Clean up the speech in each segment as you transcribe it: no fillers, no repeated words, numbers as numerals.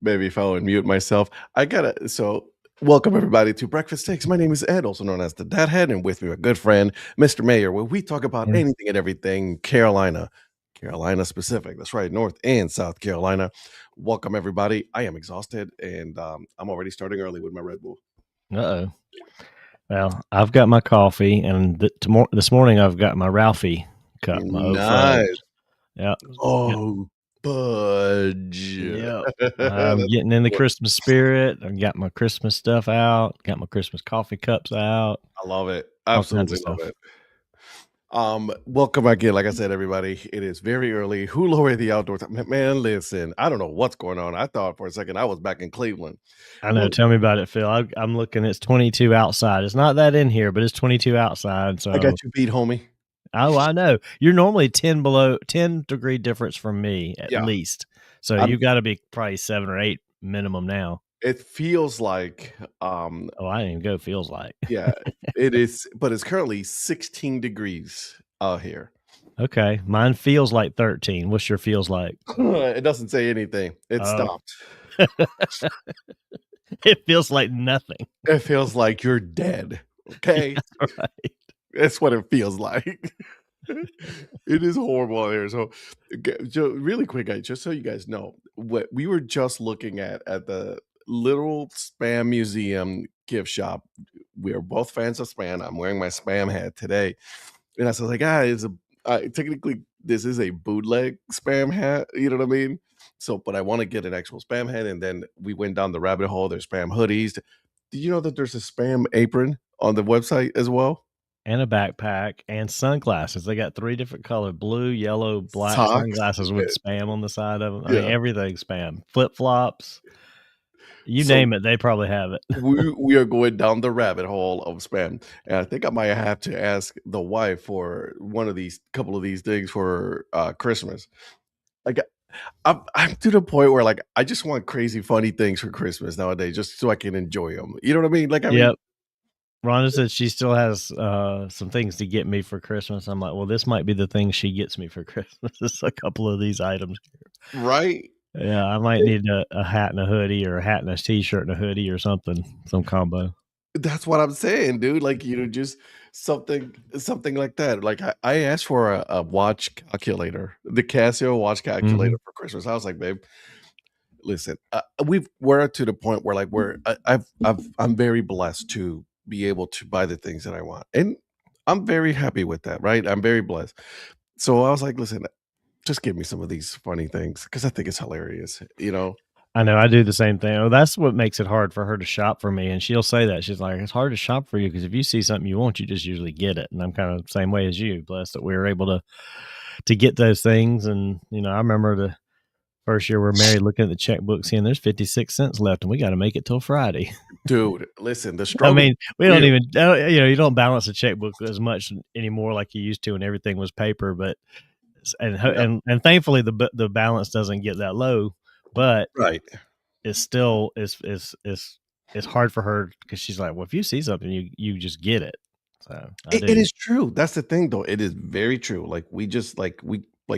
Maybe if I would mute myself. Welcome everybody to Breakfast Takes. My name is Ed, also known as the Dad Head, and with me, my good friend, Mr. Mayor, where we talk about Yeah. anything and everything Carolina. Carolina specific. That's right, North and South Carolina. Welcome everybody. I am exhausted and I'm already starting early with my Red Bull. Uh-oh. Well, I've got my coffee, and this morning I've got my Ralphie cup, my oat Nice. fudge. Yep. Oh, fudge. Yep. I'm getting in the Christmas spirit. I've got my Christmas stuff out. Got my Christmas coffee cups out. I love it. All kinds Absolutely of love stuff. it. Welcome again. Like I said, everybody, it is very early. Who lowered the outdoor time? Man, listen, I don't know what's going on. I thought for a second I was back in Cleveland. I know. Well, Tell me about it, Phil. I'm looking. It's 22 outside. It's not that in here, but it's 22 outside. So I got you beat, homie. Oh, I know. You're normally 10 degree difference from me at Yeah. least. So I'm- you got to be probably 7 or 8 minimum now. It feels like, Oh, I didn't even go. Feels like. yeah, it is, but it's currently 16 degrees out here. Okay, mine feels like 13. What's your feels like? It doesn't say anything. It stopped. It feels like nothing. It feels like you're dead. Okay, Right. That's what it feels like. It is horrible here. So, really quick, guys, just so you guys know, what we were just looking at the little spam museum gift shop. We are both fans of spam. I'm wearing my spam hat today, and I was like, technically this is a bootleg spam hat. You know what I mean? So, but I want to get an actual spam hat, and then we went down the rabbit hole. There's spam hoodies. Did you know that there's a spam apron on the website as well? And a backpack and sunglasses. They got 3 different colors: blue, yellow, black Socks. sunglasses with spam on the side of them. I Yeah. mean, everything's spam. Flip-flops. You So- name it, they probably have it. we are going down the rabbit hole of spam, and I think I might have to ask the wife for couple of these things for Christmas. Like, I'm to the point where like I just want crazy funny things for Christmas nowadays, just so I can enjoy them. You know what I mean? Like, Yep. Rhonda said she still has some things to get me for Christmas. I'm like, well, this might be the thing she gets me for Christmas. It's a couple of these items here. Right? Yeah, I might need a hat and a hoodie, or a hat and a t-shirt and a hoodie, or something, some combo. That's what I'm saying, dude. Like, just something like that. Like, I asked for a watch calculator, the Casio watch calculator for Christmas. I was like, babe, listen, we're to the point where like I'm very blessed to be able to buy the things that I want, and I'm very happy with that. Right? I'm very blessed. So I was like, listen, just give me some of these funny things because I think it's hilarious. I know, I do the same thing. Oh, that's what makes it hard for her to shop for me, and she'll say that. She's like, "It's hard to shop for you because if you see something you want, you just usually get it." And I'm kind of the same way as you, blessed that we were able to get those things. And I remember the first year we're married, looking at the checkbook, seeing there's 56 cents left, and we got to make it till Friday. Dude, listen, the I struggle. mean, we don't even, you don't balance a checkbook as much anymore like you used to when everything was paper. But and thankfully the balance doesn't get that low. But right, it's still it's hard for her because she's like, well, if you see something, you just get it. So it is true. That's the thing, though. It is very true. Like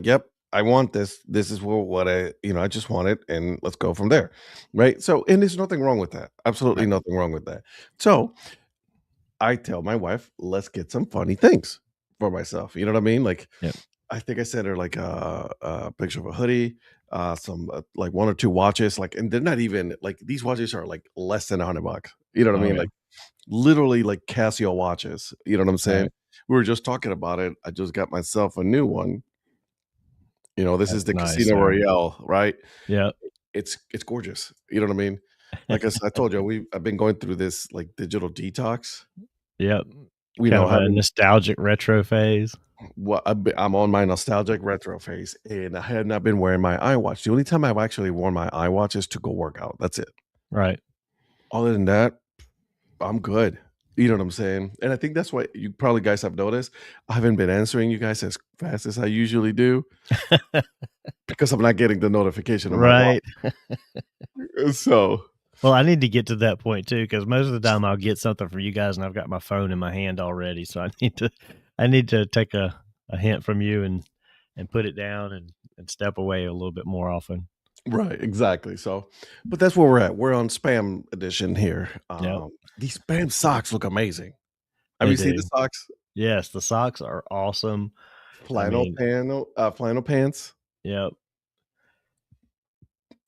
yep, I want this. This is what I just want it, and let's go from there, right? So, and there's nothing wrong with that. Absolutely nothing wrong with that. So, I tell my wife, let's get some funny things for myself. You know what I mean? Like, Yep. I think I sent her like a picture of a hoodie, some like 1 or 2 watches, like, and they're not even like these watches are like less than $100. You know what I mean? Yeah. Like, literally like Casio watches. You know what I'm saying? Right. We were just talking about it. I just got myself a new one. This is the nice, Casino Royale, right? Yeah. It's gorgeous. You know what I mean? Like I told you, I've been going through this like digital detox. Yep. We kind know of a nostalgic retro phase. Well, I'm on my nostalgic retro phase, and I have not been wearing my iWatch. The only time I've actually worn my iWatch is to go work out. That's it. Right. Other than that, I'm good. You know what I'm saying? And I think that's why you probably guys have noticed I haven't been answering you guys as fast as I usually do because I'm not getting the notification of my watch. So, well, I need to get to that point too, because most of the time I'll get something from you guys and I've got my phone in my hand already. So I need to take a hint from you and put it down and step away a little bit more often. Right, exactly. So, but that's where we're at. We're on spam edition here. Yep, These spam socks look amazing. Have they you seen the do. socks? Yes, the socks are awesome. I mean, Flannel pants. yep,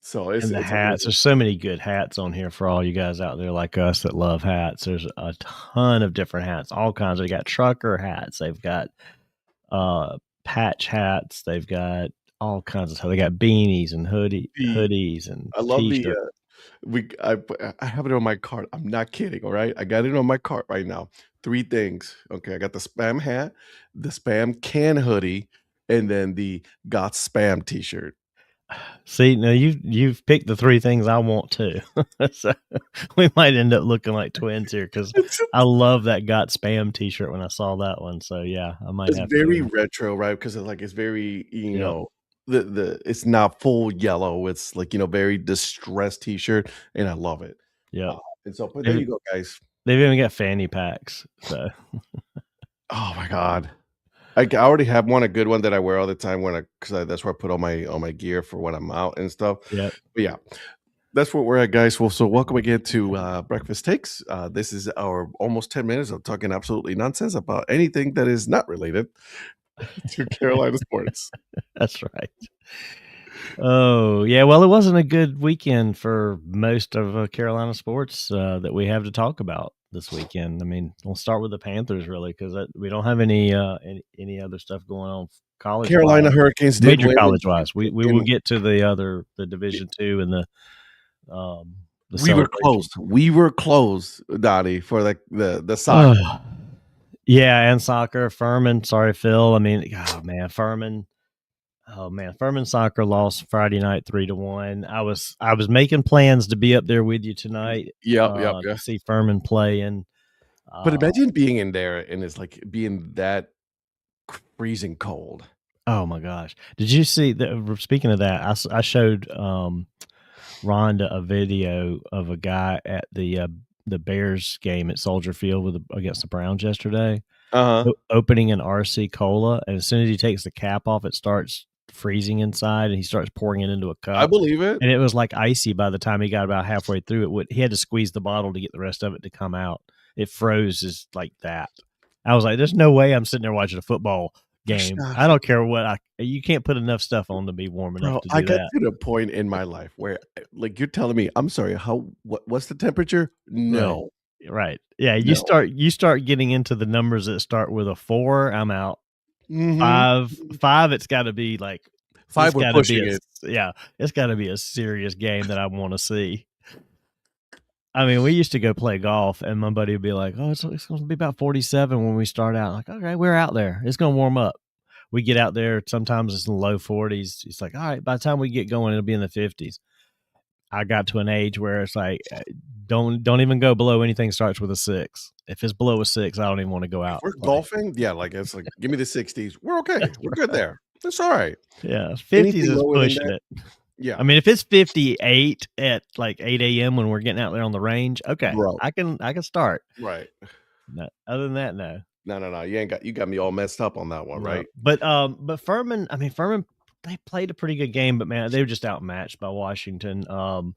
So and the it's hats. amazing. There's so many good hats on here for all you guys out there like us that love hats. There's a ton of different hats, all kinds. They got trucker hats. They've got patch hats. They've got all kinds of stuff. They got beanies and The hoodies and I love the t-shirts. I have it on my cart. I'm not kidding. All right, I got it on my cart right now. Three things. Okay, I got the spam hat, the spam can hoodie, and then the got spam T-shirt. See, now you've picked the 3 things I want too. So, we might end up looking like twins here because It's I love that "Got Spam" t-shirt when I saw that one, so yeah, I might It's have very to retro, right? Because it's very, yep, the it's not full yellow, it's like, very distressed T-shirt, and I love it. yep. Uh, and so but there They've you go, guys. they've even got fanny packs, so Oh my god. I already have one, a good one that I wear all the time when that's where I put all my gear for when I'm out and stuff. yep. But yeah, that's what we're at, guys. Well, so welcome again to Breakfast Takes. This is our almost 10 minutes of talking absolutely nonsense about anything that is not related to Carolina sports. That's right. Oh, yeah, well, it wasn't a good weekend for most of, Carolina sports, that we have to talk about this weekend. I mean, we'll start with the Panthers really because we don't have any other stuff going on Carolina college-wise, Hurricanes did major win college-wise. We will in get to the Division II and the we were celebration. close. We were close, Dottie, for the soccer. Ugh. Yeah, and soccer, Furman, sorry, Phil. I mean, oh, man, Furman. Oh man, Furman Soccer lost Friday night 3-1. I was making plans to be up there with you tonight Yeah. to see Furman play, and But uh, imagine being in there and it's like being that freezing cold. oh my gosh, did you see the? Speaking of that, I showed Rhonda a video of a guy at the Bears game at Soldier Field against the Browns yesterday, Uh-huh. opening an RC Cola, and as soon as he takes the cap off, it starts freezing inside, and he starts pouring it into a I cup. believe it. And it was like icy by the time he got about halfway through it. He had to squeeze the bottle to get the rest of it to come out. It froze just like that. I was like, "There's no way I'm sitting there watching a football There's game. not I don't care what you can't put enough stuff on to be warm enough Bro, to I do got that." to the point in my life where, like, you're telling me, I'm sorry, what's the temperature? Right. No. Right. Yeah, No. you start getting into the numbers that start with a 4, I'm out. Mhm. 5, it's gotta be like it's 5, we're gotta be pushing a it. yeah, it's gotta be a serious game that I wanna see. I mean, we used to go play golf, and my buddy would be like, "Oh, it's gonna be about 47 when we start out." Like, "Okay, we're out there. It's gonna warm up." We get out there, sometimes it's in the low 40s. It's like, "All right, by the time we get going, it'll be in the 50s." I got to an age where it's like, don't even go below anything starts with a 6. If it's below a 6, I don't even wanna go If out we're and play. golfing, yeah, like, it's like, give me the 60s. We're okay. We're good there. It's alright. Yeah, 50s Anything is lower than pushing that it. yeah, I mean, if it's 58 at, like, 8 AM when we're getting out there on the range, okay, bro. I can start. Right. No, other than that, no. No. You got me all messed up on that one, No, right? but Furman, I mean, Furman, they played a pretty good game, but man, they were just outmatched by Washington. I And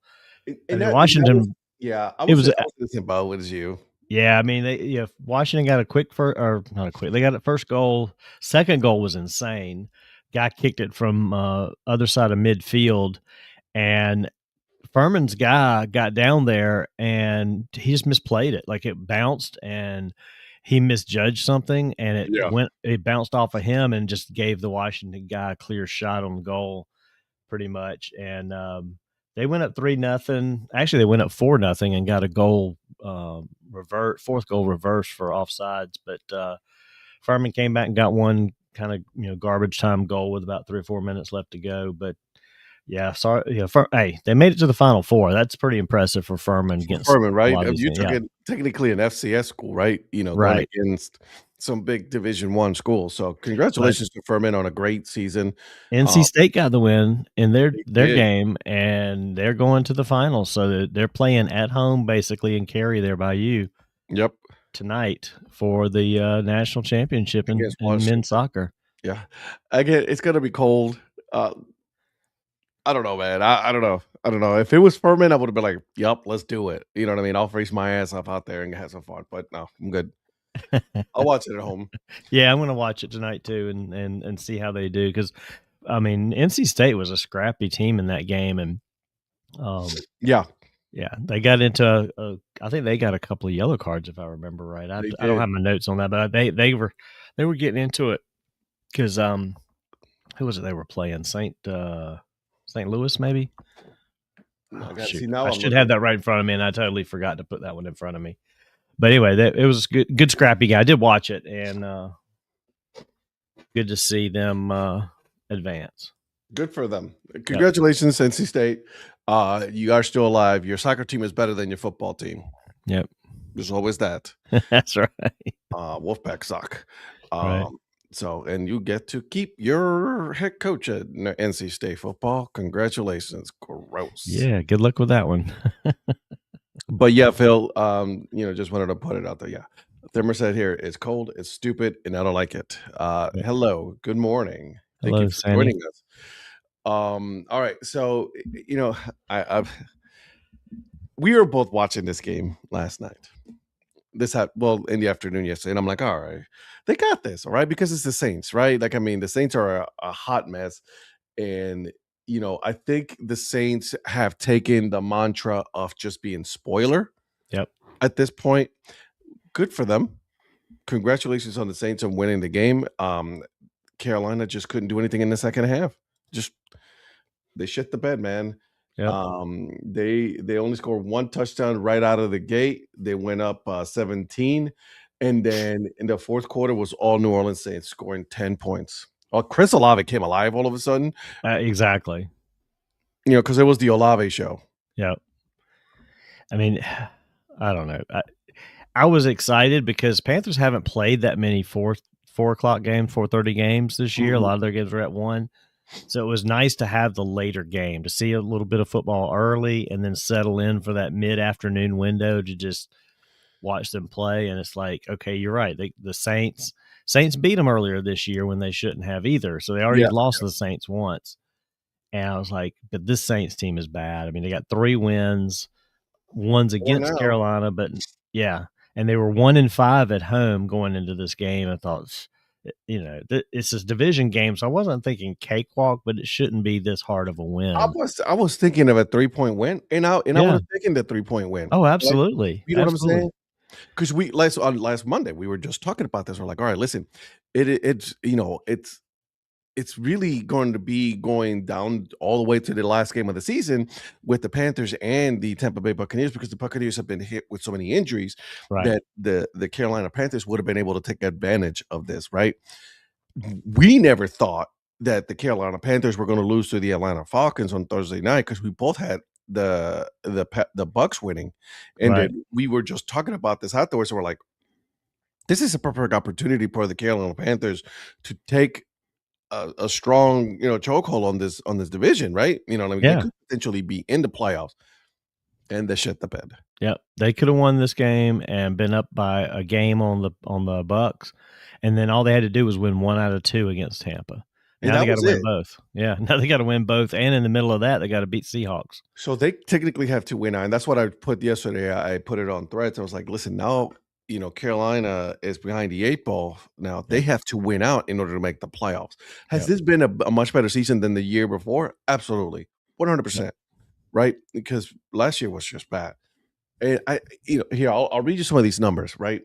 mean, that was Washington, yeah, it was, I was in the same boat as you. yeah. I mean, Washington got a quick first, or not a quick. They got a first goal. Second goal was insane. Guy kicked it from other side of midfield, and Furman's guy got down there and he just misplayed it. Like it bounced and he misjudged something and Yeah. it bounced off of him and just gave the Washington guy a clear shot on goal pretty much. And they went up 3-0. Actually, they went up 4-0 and got a goal fourth goal reverse for offsides. But Furman came back and got one kind of garbage time goal with about 3 or 4 minutes left to go. But yeah, sorry. Yeah, hey, they made it to the Final Four. That's pretty impressive for Furman For against Furman, a right? lot of these You things. took Yeah, it technically an FCS school, right? Going right. against some big Division One school. So But congratulations to Furman on a great season. NC State got the win in They their did. game, and they're going to the finals. So they're playing at home basically in Cary there by you Yep. tonight for the national championship Against in men's Washington. soccer. Yeah. Again, it's gonna be cold. Uh, I don't know, man. I don't know. I don't know. If it was Furman, I would have been like, "Yup, let's do it." You know what I mean? I'll freeze my ass off out there and have some fun. But no, I'm good. I'll watch it at home. Yeah, I'm gonna watch it tonight too, and see how they do because, I mean, NC State was a scrappy team in that game, and Yeah, yeah, they got into I think they got a couple of yellow cards if I remember right. they I don't did. have my notes on that, but they were getting into it because who was it they were playing? St. Louis maybe. I Oh got see shoot, now I I'm should looking. have that right in front of me, and I totally forgot to put that one in front of me. But anyway, it was good scrappy game. I did watch it, and good to see them advance. Good for them. Congratulations, NC State. You are still alive. Your soccer team is better than your football team. Yep, There's always that. that's right. Wolfpack suck. Right. So, and you get to keep your head coach at NC State football. Congratulations. Gross. Yeah, good luck with that one. But yeah, Phil, just wanted to put it out there. Yeah. Thermer said here, it's cold, it's stupid, and I don't like it. Yeah. Hello, good morning. Thank you Hello, for Sandy. joining us. All right. So, I've we were both watching this game last night. In the afternoon yesterday, and I'm like, all right, they got this, all right, because it's the Saints, right? Like, I mean, the Saints are a hot mess, and I think the Saints have taken the mantra of just being spoiler Yep. at this point. Good for them. Congratulations on the Saints on winning the game. Carolina just couldn't do anything in the second half. Just they shit the bed, man. Yep. They only scored one touchdown right out of the gate. They went up 17, and then in the fourth quarter was all New Orleans Saints scoring 10 points. Well, Chris Olave came alive all of a sudden, Exactly. because it was the Olave show. Yep. I mean, I don't know. I was excited because Panthers haven't played that many 4 o'clock games, 4:30 games this year. A Mhm. lot of their games were at 1. So it was nice to have the later game to see a little bit of football early and then settle in for that mid-afternoon window to just watch them play. And it's like, okay, you're right. The Saints beat them earlier this year when they shouldn't have either. So they already Yeah, lost to the Saints once. And I was like, but this Saints team is bad. I mean, they got 3 wins. One's for against now. Carolina, but yeah. And they were 1-5 at home going into this game. I thought, it's this division game, so I wasn't thinking cakewalk, but it shouldn't be this hard of a win. I was thinking of a 3-point win, and I would Yeah. have taken the 3-point win. Oh, Like, absolutely. you know what I'm Absolutely. saying? Because on last Monday we were just talking about this. We're like, all right, listen, it's really going to be going down all the way to the last game of the season with the Panthers and the Tampa Bay Buccaneers, because the Buccaneers have been hit with so many injuries Right. that the Carolina Panthers would have been able to take advantage of this, right? We never thought that the Carolina Panthers were going to lose to the Atlanta Falcons on Thursday night, because we both had the Bucks winning, and Right. then we were just talking about this afterwards. So we're like, this is a perfect opportunity for the Carolina Panthers to take a strong, chokehold on this division, right? I mean, they Yeah. could potentially be in the playoffs, and they shit the bed. Yep. They could have won this game and been up by a game on the Bucks, and then all they had to do was win 1 out of 2 against Tampa. And Now they that gotta was win it. both. Yeah, now they gotta win both, and in the middle of that, they gotta beat Seahawks. So they technically have to win now, and that's what I put yesterday. I put it on Threads. I was like, listen, now, Carolina is behind the 8 ball. Now they Yep. have to win out in order to make the playoffs. Has Yep. this been a much better season than the year before? Absolutely. Yep. 100%, right? Because last year was just bad. And here, I'll read you some of these numbers, right?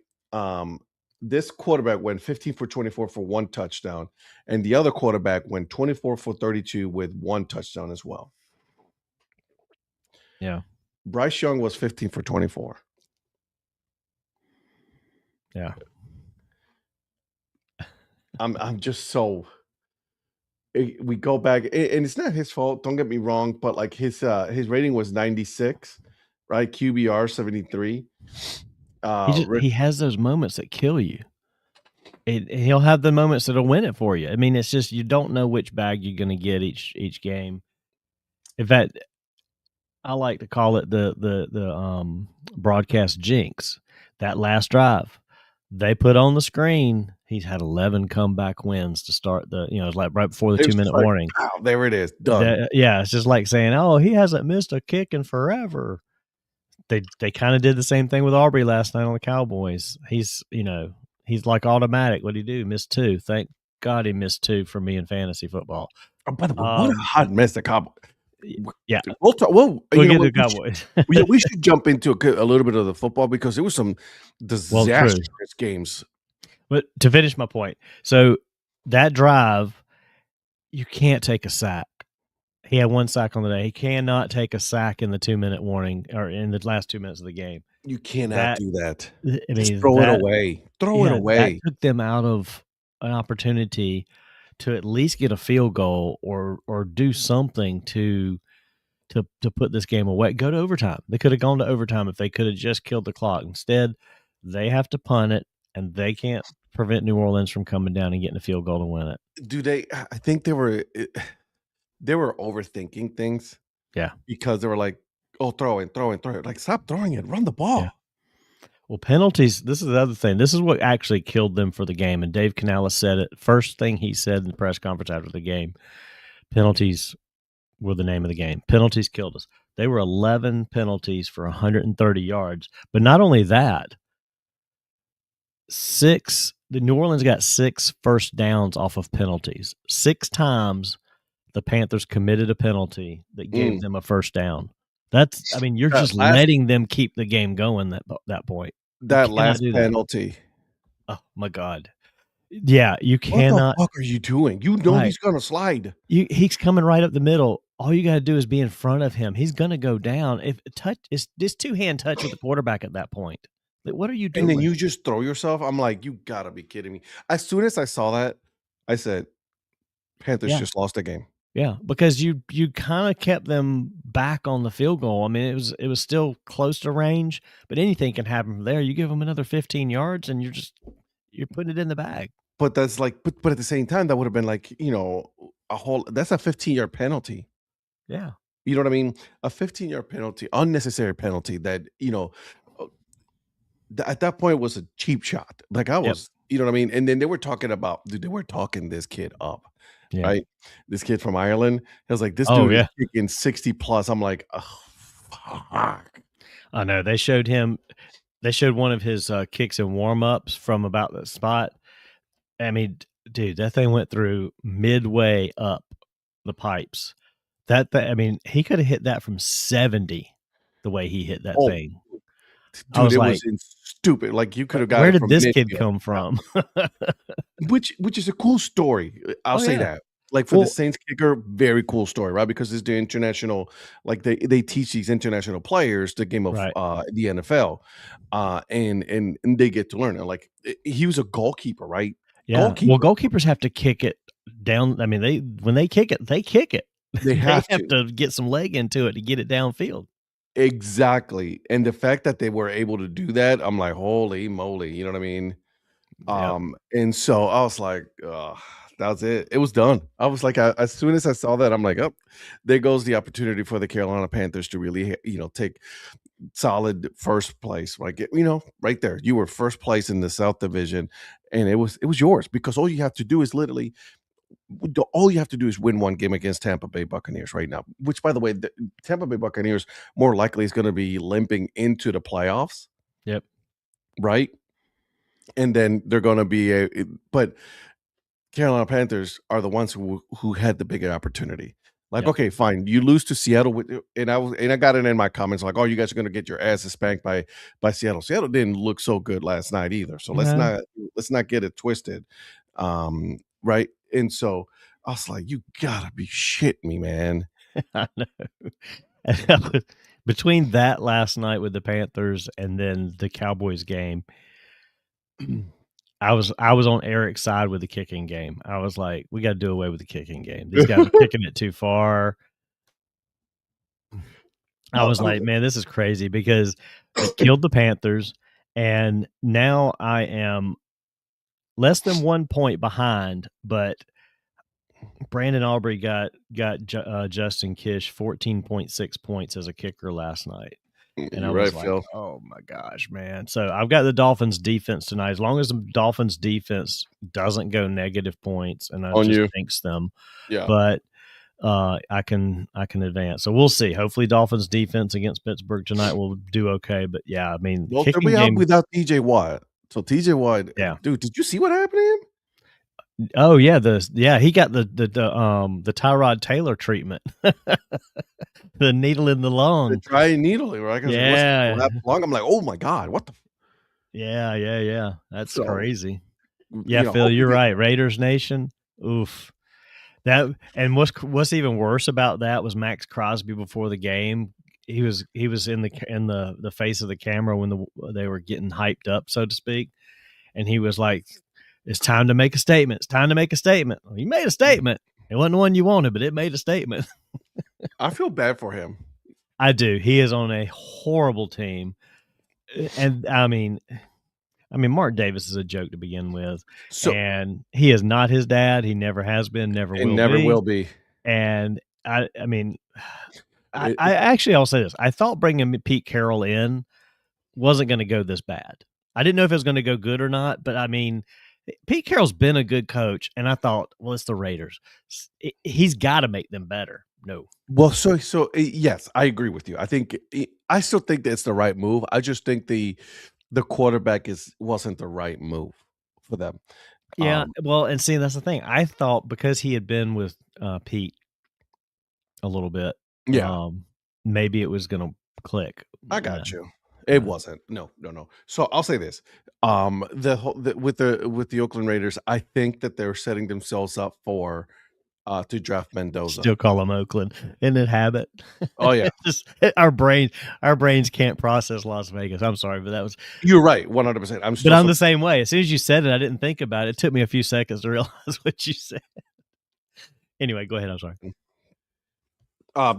This quarterback went 15 for 24 for 1 touchdown, and the other quarterback went 24 for 32 with 1 touchdown as well. Yeah. Bryce Young was 15 for 24. Yeah. I'm just so we go back, and it's not his fault, don't get me wrong, but like his rating was 96, right? QBR 73. He has those moments that kill you. He'll have the moments that'll win it for you. I mean, it's just you don't know which bag you're gonna get each game. In fact, I like to call it the broadcast jinx. That last drive, they put on the screen he's had 11 comeback wins to start the, it's like right before the It's 2-minute like, warning. wow, there it is, done. Yeah, it's just like saying, "Oh, he hasn't missed a kick in forever." They kind of did the same thing with Aubrey last night on the Cowboys. He's like automatic. What'd he do? Missed 2. Thank God he missed 2 for me in fantasy football. Oh, by the way, what a hot mess the Cowboys. Yeah, we'll talk. We'll get to the Cowboys. We should jump into a little bit of the football because there was some disastrous games. But to finish my point, so that drive, you can't take a sack. He had 1 sack on the day. He cannot take a sack in the 2-minute warning or in the last 2 minutes of the game. You cannot do that. I mean, just throw it away. Throw it away. That took them out of an opportunity to at least get a field goal or do something to put this game away. Go to overtime. They could have gone to overtime if they could have just killed the clock. Instead, they have to punt it, and they can't prevent New Orleans from coming down and getting a field goal to win it. Do they? I think they were overthinking things. Yeah. Because they were like, oh, throw it. Like, stop throwing it. Run the ball. Yeah. Well, penalties, this is the other thing. This is what actually killed them for the game. And Dave Canales said it. First thing he said in the press conference after the game, penalties were the name of the game. Penalties killed us. They were 11 penalties for 130 yards. But not only that, the New Orleans got 6 first downs off of penalties. 6 times the Panthers committed a penalty that gave them a first down. You're just letting them keep the game going that point. That last penalty. Oh my God. Yeah, you cannot. What the fuck are you doing? You know he's gonna slide. He's coming right up the middle. All you gotta do is be in front of him. He's gonna go down. If it's this 2-hand touch with the quarterback at that point. Like, what are you doing? And then you just throw yourself. I'm like, you gotta be kidding me. As soon as I saw that, I said, Panthers just lost the game. Yeah, because you kind of kept them back on the field goal. I mean, it was still close to range, but anything can happen from there. You give them another 15 yards, and you're putting it in the bag. But that's like, but at the same time, that would have been like, that's a 15-yard penalty. Yeah, you know what I mean? A 15-yard penalty, unnecessary penalty that at that point was a cheap shot. Like I was, you know what I mean? And then they were talking this kid up. Yeah. Right, this kid from Ireland. I was like, this dude is kicking 60 plus. I'm like, oh, fuck. I know they showed one of his kicks and warm ups from about the spot. I mean, dude, that thing went through midway up the pipes. He could have hit that from 70. The way he hit that thing, dude, it was stupid. Like you could have got. Where did this kid come from? which is a cool story. I'll say that. Like for the Saints kicker, very cool story, right? Because it's the international, like they teach these international players the game of the NFL, and they get to learn it. Like he was a goalkeeper, right? Yeah. Well, goalkeepers have to kick it down. I mean, when they kick it, they kick it. They have to get some leg into it to get it downfield. Exactly. And the fact that they were able to do that, I'm like, holy moly, you know what I mean? And so I was like, that was it. It was done. I was like, as soon as I saw that, I'm like, oh, there goes the opportunity for the Carolina Panthers to really, take solid first place. Like, right there, you were first place in the South Division, and it was yours because all you have to do is win one game against Tampa Bay Buccaneers right now, which, by the way, the Tampa Bay Buccaneers more likely is going to be limping into the playoffs. Yep. Right. And then they're going to be but Carolina Panthers are the ones who had the bigger opportunity. Like, okay, fine. You lose to Seattle and I got it in my comments like, oh, you guys are going to get your asses spanked by Seattle. Seattle didn't look so good last night either. So let's not get it twisted. Right. And so I was like, you gotta be shitting me, man. I know. Between that last night with the Panthers and then the Cowboys game, I was on Eric's side with the kicking game. I was like, we got to do away with the kicking game. These guys are kicking it too far. I was like, man, this is crazy because it killed the Panthers, and now I am less than 1 point behind, but Brandon Aubrey got Justin Kish 14.6 points as a kicker last night. And I You're was right, like, Phil. "Oh my gosh, man." So I've got the Dolphins defense tonight. As long as the Dolphins defense doesn't go negative points and I On just you. jinx them, Yeah. but I can advance. So we'll see. Hopefully Dolphins defense against Pittsburgh tonight will do okay. But yeah, I mean Well, they'll kicking be out game. without TJ Watt. So TJ Watt, Yeah. dude, did you see what happened to him? Oh yeah, he got the Tyrod Taylor treatment. The needle in the The lung. dry needle, right? I was like, what's Yeah. lung? I'm like, oh my God, what the Yeah. That's so crazy. Yeah, Phil, hopefully you're right. Raiders Nation. Oof. That and what's even worse about that was Max Crosby before the game. He was in the face of the camera when they were getting hyped up, so to speak, and he was like, "It's time to make a statement. It's time to make a statement." Well, he made a statement. It wasn't the one you wanted, but it made a statement. I feel bad for him. I do. He is on a horrible team, and I mean, Mark Davis is a joke to begin with, So and he is not his dad. He never has been, never it will never be. will be. And I mean, It, I actually I'll say this: I thought bringing Pete Carroll in wasn't going to go this bad. I didn't know if it was going to go good or not, but I mean, Pete Carroll's been a good coach, and I thought, well, it's the Raiders. He's got to make them better. No. well, yes, I agree with you. I still think that's the right move. I just think the quarterback wasn't the right move for them. Yeah, well, and see, that's the thing. I thought because he had been with Pete a little bit, Yeah, maybe it was going to click. I got you. It wasn't. No. So I'll say this: with the Oakland Raiders, I think that they're setting themselves up for to draft Mendoza. Still call them Oakland. Isn't it habit? Oh yeah, Just our brains can't process Las Vegas. I'm sorry, but that was. You're right, 100%. But I'm the same way. As soon as you said it, I didn't think about it. It took me a few seconds to realize what you said. Anyway, go ahead. I'm sorry.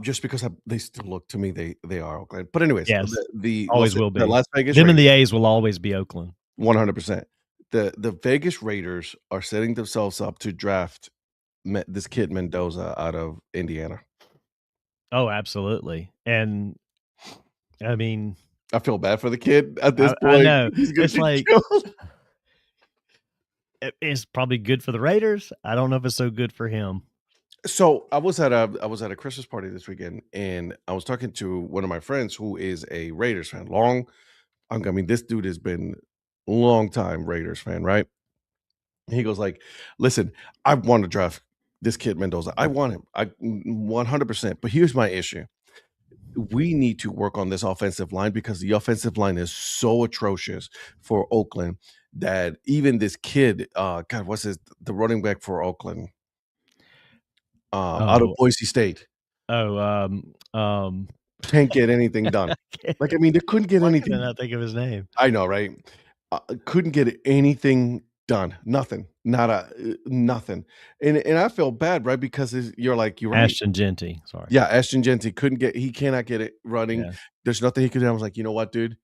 Just because they still look to me, they are Oakland. But anyways, Yes, the always will be. the Las Vegas Them Raiders, and the A's will always be Oakland. 100%. The Vegas Raiders are setting themselves up to draft this kid Mendoza out of Indiana. Oh, absolutely. And I mean, I feel bad for the kid at this point. I know. He's gonna It's get like killed. it's probably good for the Raiders. I don't know if it's so good for him. So I was at a Christmas party this weekend, and I was talking to one of my friends who is a Raiders fan. I mean, this dude has been long time Raiders fan, right? He goes like, "Listen, I want to draft this kid Mendoza. I want him. 100%. But here's my issue. We need to work on this offensive line because the offensive line is so atrocious for Oakland that even this kid, God, the running back for Oakland, out of Boise State, can't get anything done. Like, I mean, they couldn't get Why anything. can I not think of his name? I know, right? Couldn't get anything done. Nothing. Nothing. And I feel bad, right? Because you're right. Ashton Jeanty. Sorry. Yeah, Ashton Jeanty he cannot get it running. Yeah. There's nothing he could do. I was like, you know what, dude?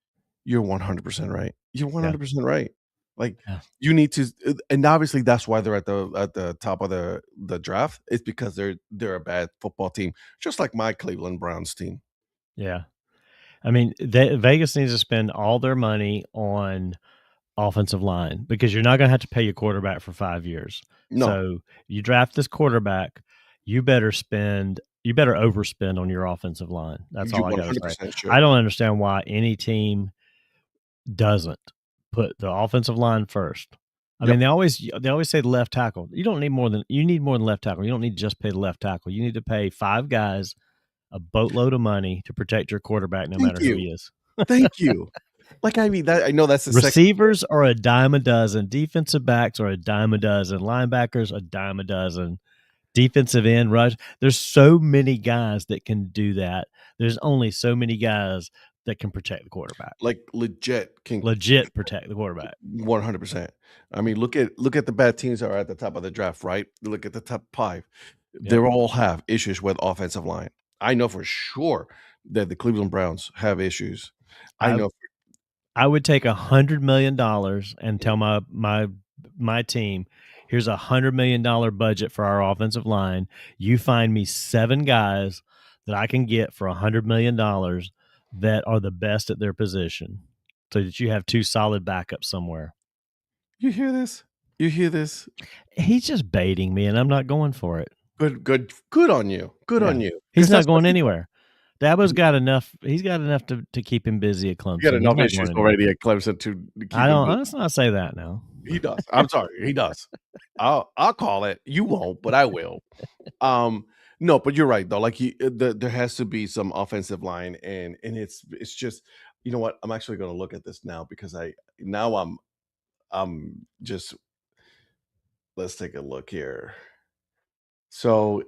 You're 100% right. You're 100% right. Like you need to, and obviously that's why they're at the top of the draft. It's because they're a bad football team, just like my Cleveland Browns team. Yeah. I mean, Vegas needs to spend all their money on offensive line because you're not going to have to pay your quarterback for 5 years. No. So you draft this quarterback, you better overspend on your offensive line. That's all I got to say. Sure. I don't understand why any team doesn't put the offensive line first. I mean, they always say the left tackle. You need more than left tackle. You don't need to just pay the left tackle. You need to pay 5 guys a boatload of money to protect your quarterback, no matter who he is. Thank you. Like, I mean, I know that's the receivers are a dime a dozen, defensive backs are a dime a dozen, linebackers a dime a dozen, defensive end rush. There's so many guys that can do that. There's only so many guys that can protect the quarterback. Like legit protect the quarterback. 100%. I mean, look at the bad teams that are at the top of the draft, right? Look at the top 5. They all have issues with offensive line. I know for sure that the Cleveland Browns have issues. I would take $100 million and tell my team, here's $100 million budget for our offensive line. You find me 7 guys that I can get for $100 million that are the best at their position so that you have 2 solid backups somewhere. You hear this? You hear this? He's just baiting me, and I'm not going for it. Good on you. Good Yeah. on you. He's Because not that's what going he does. anywhere. Dabo's got enough he's got enough to keep him busy at You got Clemson. He's enough not issues going anywhere. already at Clemson to I keep him don't busy. let's not say that now. He does. I'm sorry, he does. I'll call it. You won't, but I will. No, but you're right though. Like there has to be some offensive line, and it's just, you know what? I'm actually going to look at this now because I'm just, let's take a look here. So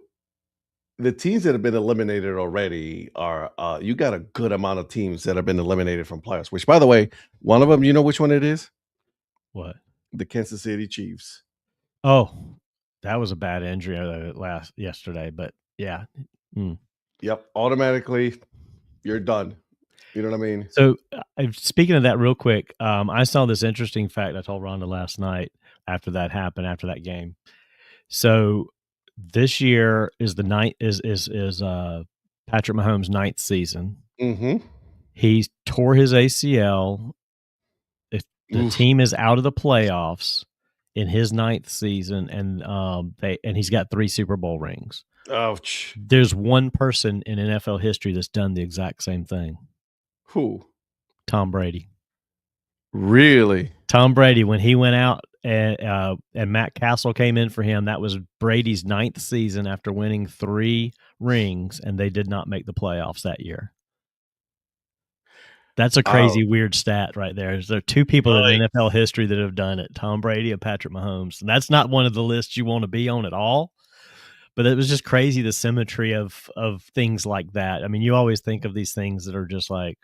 the teams that have been eliminated already are you got a good amount of teams that have been eliminated from playoffs. Which, by the way, one of them, you know which one it is? What? The Kansas City Chiefs. Oh, that was a bad injury yesterday, but yeah. Yep, automatically you're done. You know what I mean? So, speaking of that real quick, I saw this interesting fact I told Rhonda last night after that happened, after that game. So, this year is the ninth is Patrick Mahomes' ninth season. Mhm. He tore his ACL. If the Oof. team is out of the playoffs in his ninth season, and he's got 3 Super Bowl rings. Ouch. There's one person in NFL history that's done the exact same thing. Who? Tom Brady. Really? Tom Brady, when he went out and Matt Castle came in for him, that was Brady's 9th season after winning 3 rings, and they did not make the playoffs that year. That's a crazy, weird stat right there. There are 2 people in NFL history that have done it, Tom Brady and Patrick Mahomes. And that's not one of the lists you want to be on at all. But it was just crazy, the symmetry of things like that. I mean, you always think of these things that are just like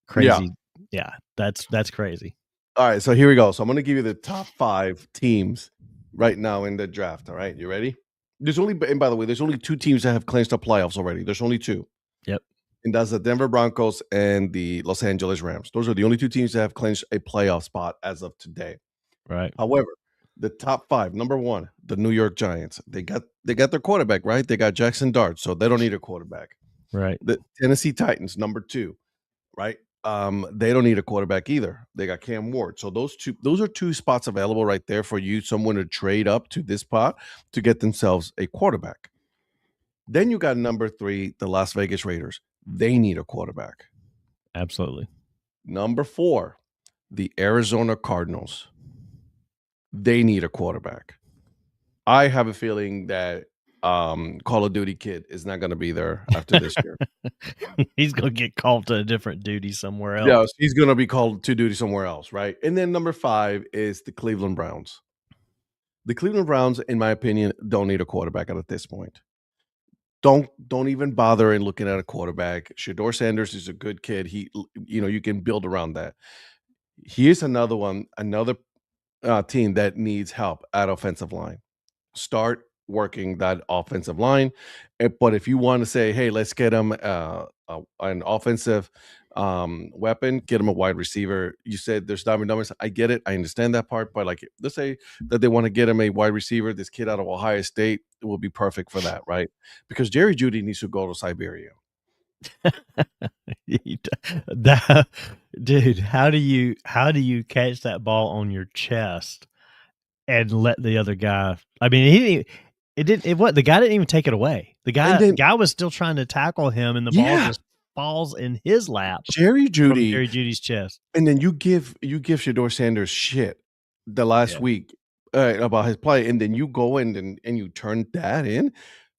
crazy. Yeah, that's crazy. All right, so here we go. So I'm going to give you the top 5 teams right now in the draft. All right, you ready? And by the way, there's only 2 teams that have clinched the playoffs already. There's only 2. Yep. And that's the Denver Broncos and the Los Angeles Rams. Those are the only 2 teams that have clinched a playoff spot as of today. Right. However, the top 5, number 1, the New York Giants. They got their quarterback, right? They got Jackson Dart, so they don't need a quarterback. Right. The Tennessee Titans, number 2, right? They don't need a quarterback either. They got Cam Ward. So those are 2 spots available right there for you, someone to trade up to this spot to get themselves a quarterback. Then you got number 3, the Las Vegas Raiders. They need a quarterback. Absolutely. Number 4, the Arizona Cardinals. They need a quarterback. I have a feeling that Call of Duty Kid is not going to be there after this year. He's going to get called to a different duty somewhere else. Yes, he's going to be called to duty somewhere else, right? And then number 5 is the Cleveland Browns. The Cleveland Browns, in my opinion, don't need a quarterback at this point. Don't even bother in looking at a quarterback. Shedeur Sanders is a good kid. You can build around that. Here's another team that needs help at offensive line. Start working that offensive line. But if you want to say, hey, let's get them an offensive weapon, get them a wide receiver. You said there's diamond numbers. I get it. I understand that part. But like, let's say that they want to get him a wide receiver. This kid out of Ohio State will be perfect for that, right? Because Jerry Jeudy needs to go to Siberia. Dude, how do you catch that ball on your chest and let the other guy? I mean, the guy didn't even take it away. The guy was still trying to tackle him, and the ball just falls in his lap. Jerry From Jerry Jeudy's chest. And then you give Shedeur Sanders shit the last week about his play, and then you go in and you turn that in.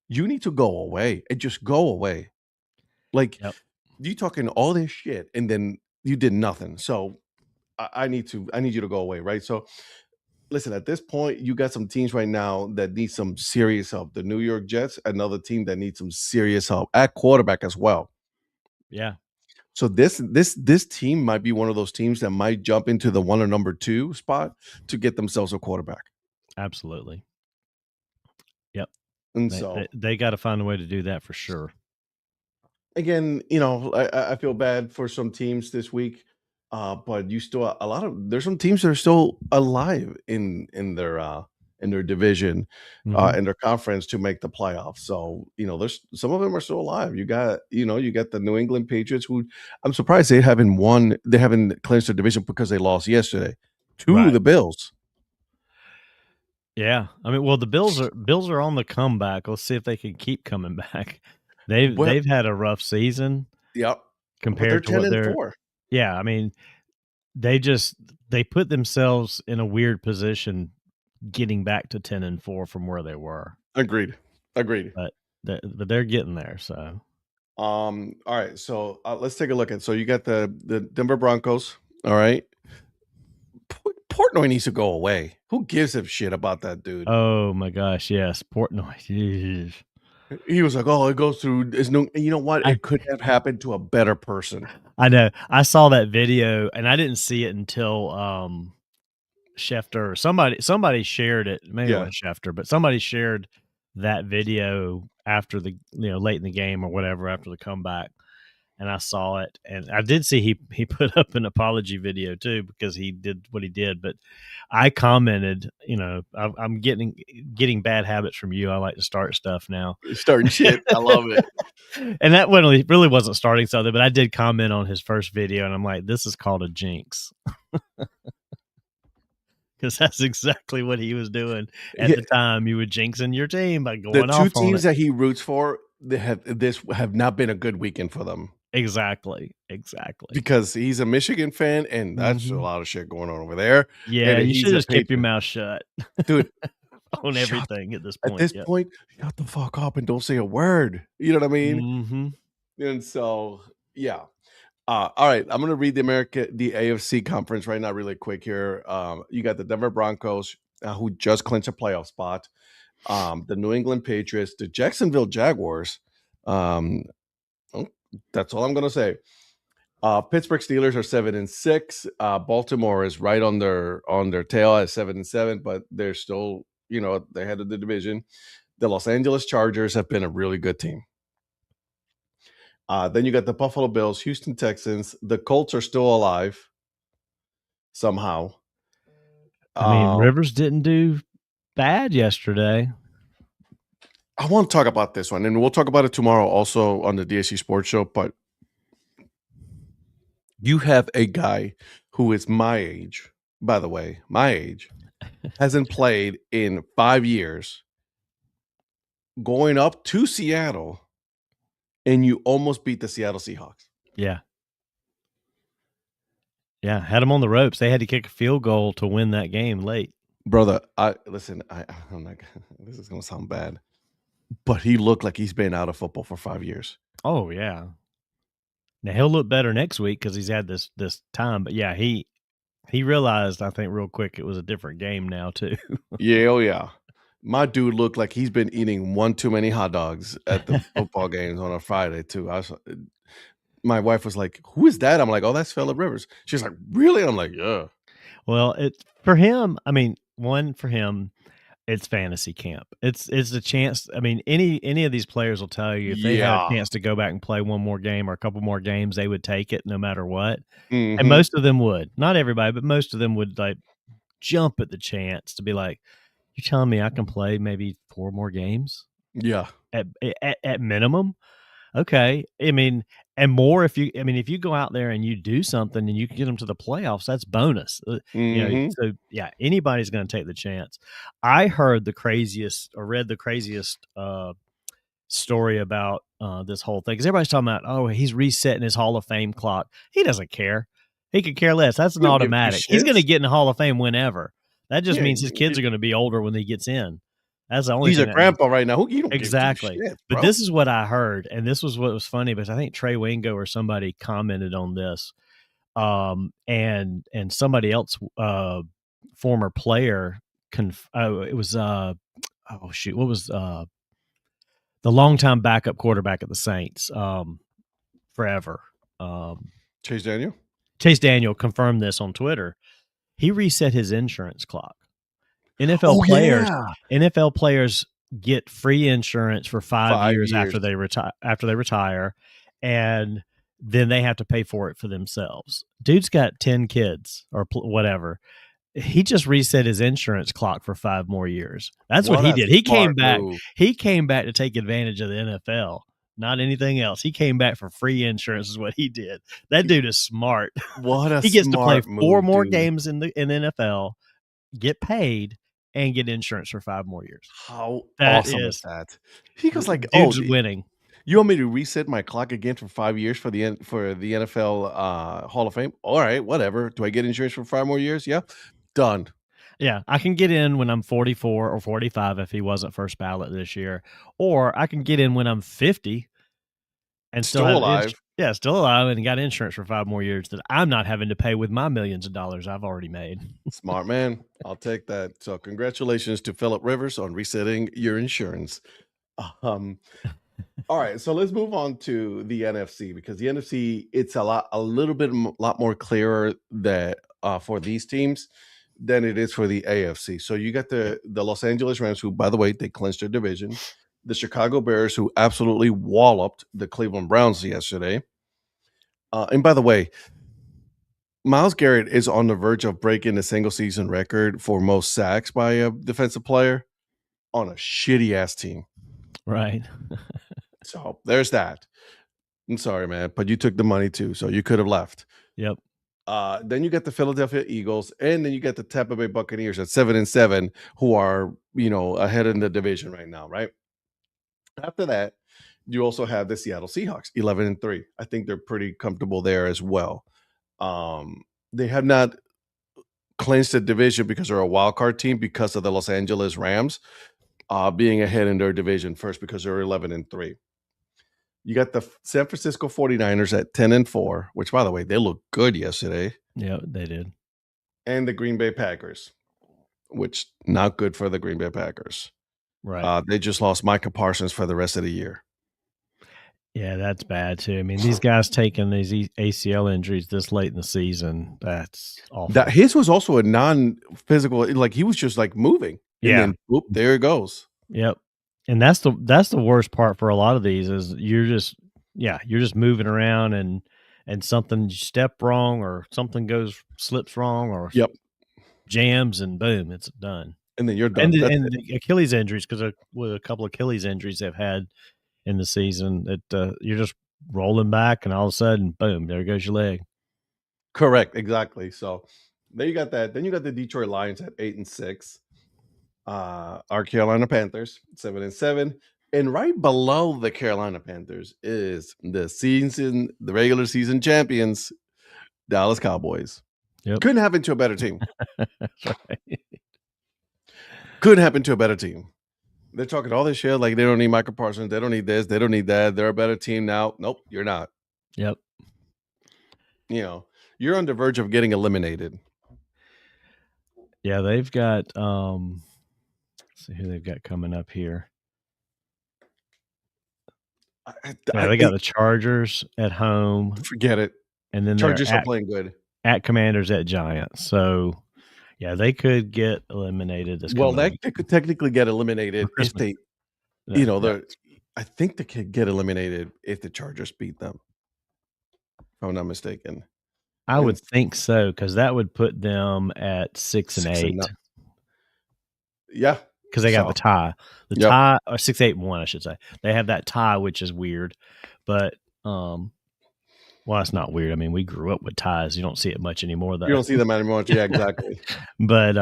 You need to go away and just go away. Like, you talking all this shit, and then you did nothing. So I need you to go away, right? So listen, at this point, you got some teams right now that need some serious help. The New York Jets, another team that needs some serious help at quarterback as well. Yeah. So this team might be one of those teams that might jump into the 1 or number 2 spot to get themselves a quarterback. Absolutely. Yep. And they got to find a way to do that for sure. Again, I feel bad for some teams this week, but there's some teams that are still alive in in their division, Mhm. in their conference to make the playoffs. So, there's some of them are still alive. You got the New England Patriots who I'm surprised they haven't clinched their division because they lost yesterday to Right. the Bills. Yeah. I mean, well, the Bills are on the comeback. Let's see if they can keep coming back. They've Well, they've had a rough season yep, but they're compared to 10 what and they're 4. yeah, I mean, they put themselves in a weird position getting back to 10-4 from where they were. Agreed. Agreed. But they're getting there, so All right, so let's take a look at. So you got the Denver Broncos. All right, Portnoy needs to go away. Who gives a shit about that dude? oh my gosh, yes, Portnoy. Jeez. He was like, "Oh, it goes through." It's no, you know what? I It could have happened to a better person. I know. I saw that video and I didn't see it until Schefter or somebody shared it. Maybe it Yeah, wasn't Schefter, but somebody shared that video after the late in the game or whatever after the comeback. And I saw it, and I did see he put up an apology video too because he did what he did. But I commented, I'm getting bad habits from you. I like to start stuff now, starting shit. I love it. and that one really wasn't starting something. But I did comment on his first video, and I'm like, this is called a jinx because that's exactly what he was doing at Yeah, the time. You were jinxing your team by the going two off on teams it. that he roots for, have not been a good weekend for them Exactly. because he's a Michigan fan, and that's a Hmm. lot of shit going on over there. Yeah, And you he's should a just keep your Patriot mouth shut dude. on Shut everything at this At point. this Yep. point, shut the fuck up and don't say a word. You know what I mean? Mhm. And so, yeah. All right, I'm gonna read the AFC conference right now, really quick here. You got the Denver Broncos, who just clinched a playoff spot. The New England Patriots, the Jacksonville Jaguars. Um, oh, that's all I'm gonna say. Pittsburgh Steelers are 7-6. Baltimore is right on their tail at 7-7, but they're still, they head of the division. The Los Angeles Chargers have been a really good team. Then you got the Buffalo Bills, Houston Texans. The Colts are still alive somehow. I mean, Uh, Rivers didn't do bad yesterday. I want to talk about this one, and we'll talk about it tomorrow also on the DSC Sports Show. But you have a guy who is my age, by the way, my age, hasn't played in 5 years, going up to Seattle, and you almost beat the Seattle Seahawks. Yeah. Yeah, had them on the ropes. They had to kick a field goal to win that game late. Brother, I'm not, this is gonna sound bad, but he looked like he's been out of football for 5 years. Oh, yeah. Now he'll look better next week because he's had this time. But yeah, he realized, I think, real quick it was a different game now too. Yeah, oh yeah. My dude looked like he's been eating one too many hot dogs at the football games on a Friday too. My wife was like, "Who is that?" I'm like, "Oh, that's Phillip Rivers." She's like, "Really?" I'm like, "Yeah." Well, it's for him. I mean, one for him, it's fantasy camp. It's a chance. I mean, any of these players will tell you if they had a Yeah. chance to go back and play one more game or a couple more games, they would take it no matter what. And Mhm. most of them would. Not everybody, but most of them would like jump at the chance to be like, "You're telling me I can play maybe 4 more games Yeah. at minimum?" Okay. I mean, and more if you go out there and you do something and you can get them to the playoffs, that's bonus. Mhm. So yeah, anybody's going to take the chance. I heard the craziest or read the craziest story about this whole thing because everybody's talking about, oh, he's resetting his Hall of Fame clock. He doesn't care. He could care less. That's an You don't give 2 automatic. He's going to shits. get in the Hall of Fame whenever. That just Yeah, means his kids are going to be older when he gets in. That's the only he's thing a that means. grandpa right now. Who you don't give 2 Exactly. shits, But bro. this is what I heard, and this was what was funny because I think Trey Wingo or somebody commented on this. And somebody else, former player, it was oh shoot, what was the longtime backup quarterback at the Saints, forever. Chase Daniel? Chase Daniel confirmed this on Twitter. He reset his insurance clock. NFL Oh, players, yeah. NFL players get free insurance for 5 5 years years. after they retire, and then they have to pay for it for themselves. Dude's got 10 kids or whatever. He just reset his insurance clock for 5 more years. That's what What he a did. He came smart back. move. He came back to take advantage of the NFL, not anything else. He came back for free insurance is what he did. That dude is smart. What a He gets to play smart 4 move, more dude. games in the NFL, get paid, and get insurance for 5 more years. How That awesome is is that? He goes like, "Oh, dude's winning. you want me to reset my clock again for 5 years for the NFL, Hall of Fame? Alright, whatever. Do I get insurance for 5 more years? Yeah. Done. Yeah, I can get in when I'm 44 or 45 if he wasn't first ballot this year, or I can get in when I'm 50 and still Still have alive. still alive and got insurance for 5 more years that I'm not having to pay with my millions of dollars I've already made." Smart man. I'll take that. So congratulations to Philip Rivers on resetting your insurance. Um, alright, so let's move on to the NFC because the NFC, it's a little bit lot more clearer that, for these teams than it is for the AFC. So you got the Los Angeles Rams, who, by the way, they clinched their division. The Chicago Bears, who absolutely walloped the Cleveland Browns yesterday. And by the way, Myles Garrett is on the verge of breaking the single season record for most sacks by a defensive player on a shitty ass team. Right. So there's that. I'm sorry, man, but you took the money too, so you could have left. Yep. Then you get the Philadelphia Eagles, and then you get the Tampa Bay Buccaneers at 7-7, who are, ahead in the division right now, right? After that, you also have the Seattle Seahawks, 11-3. I think they're pretty comfortable there as well. They have not clinched the division because they're a wild card team because of the Los Angeles Rams being ahead in their division first because they're 11-3. You got the San Francisco 49ers at 10-4, which, by the way, they looked good yesterday. Yeah, they did. And the Green Bay Packers, which not good for the Green Bay Packers. Right. They just lost Micah Parsons for the rest of the year. Yeah, that's bad too. I mean, these guys taking these ACL injuries this late in the season, that's awful. That his was also a non-physical, like he was just like moving. And Yeah. then whoop, there it goes. Yep. And that's the worst part for a lot of these is you're just moving around and something you step wrong or something slips wrong or Yep. jams and boom, it's done. And then you're done. And the Achilles injuries, because with a couple of Achilles injuries they've had in the season, that you're just rolling back and all of a sudden, boom, there goes your leg. Correct, exactly. So there you got that. Then you got the Detroit Lions at 8-6. Our Carolina Panthers 7-7. And right below the Carolina Panthers is the regular season champions, Dallas Cowboys. Yep. Couldn't happen to a better team. Right. Couldn't happen to a better team. They're talking all this shit like they don't need Micah Parsons, they don't need this, they don't need that. They're a better team now. Nope, you're not. Yep. You're on the verge of getting eliminated. Yeah, they've got let's see who they've got coming up here. They got the Chargers at home. Forget it. And then Chargers are playing good. At Commanders, at Giants. So yeah, they could get eliminated this they could technically get eliminated if they I think they could get eliminated if the Chargers beat them. If I'm not mistaken. I would think so, because that would put them at 6-8. Yeah. Because they got the tie. The tie, or 6-8-1, I should say. They have that tie, which is weird. But well, it's not weird. I mean, we grew up with ties. You don't see it much anymore, though. You don't see them anymore. Yeah, exactly. But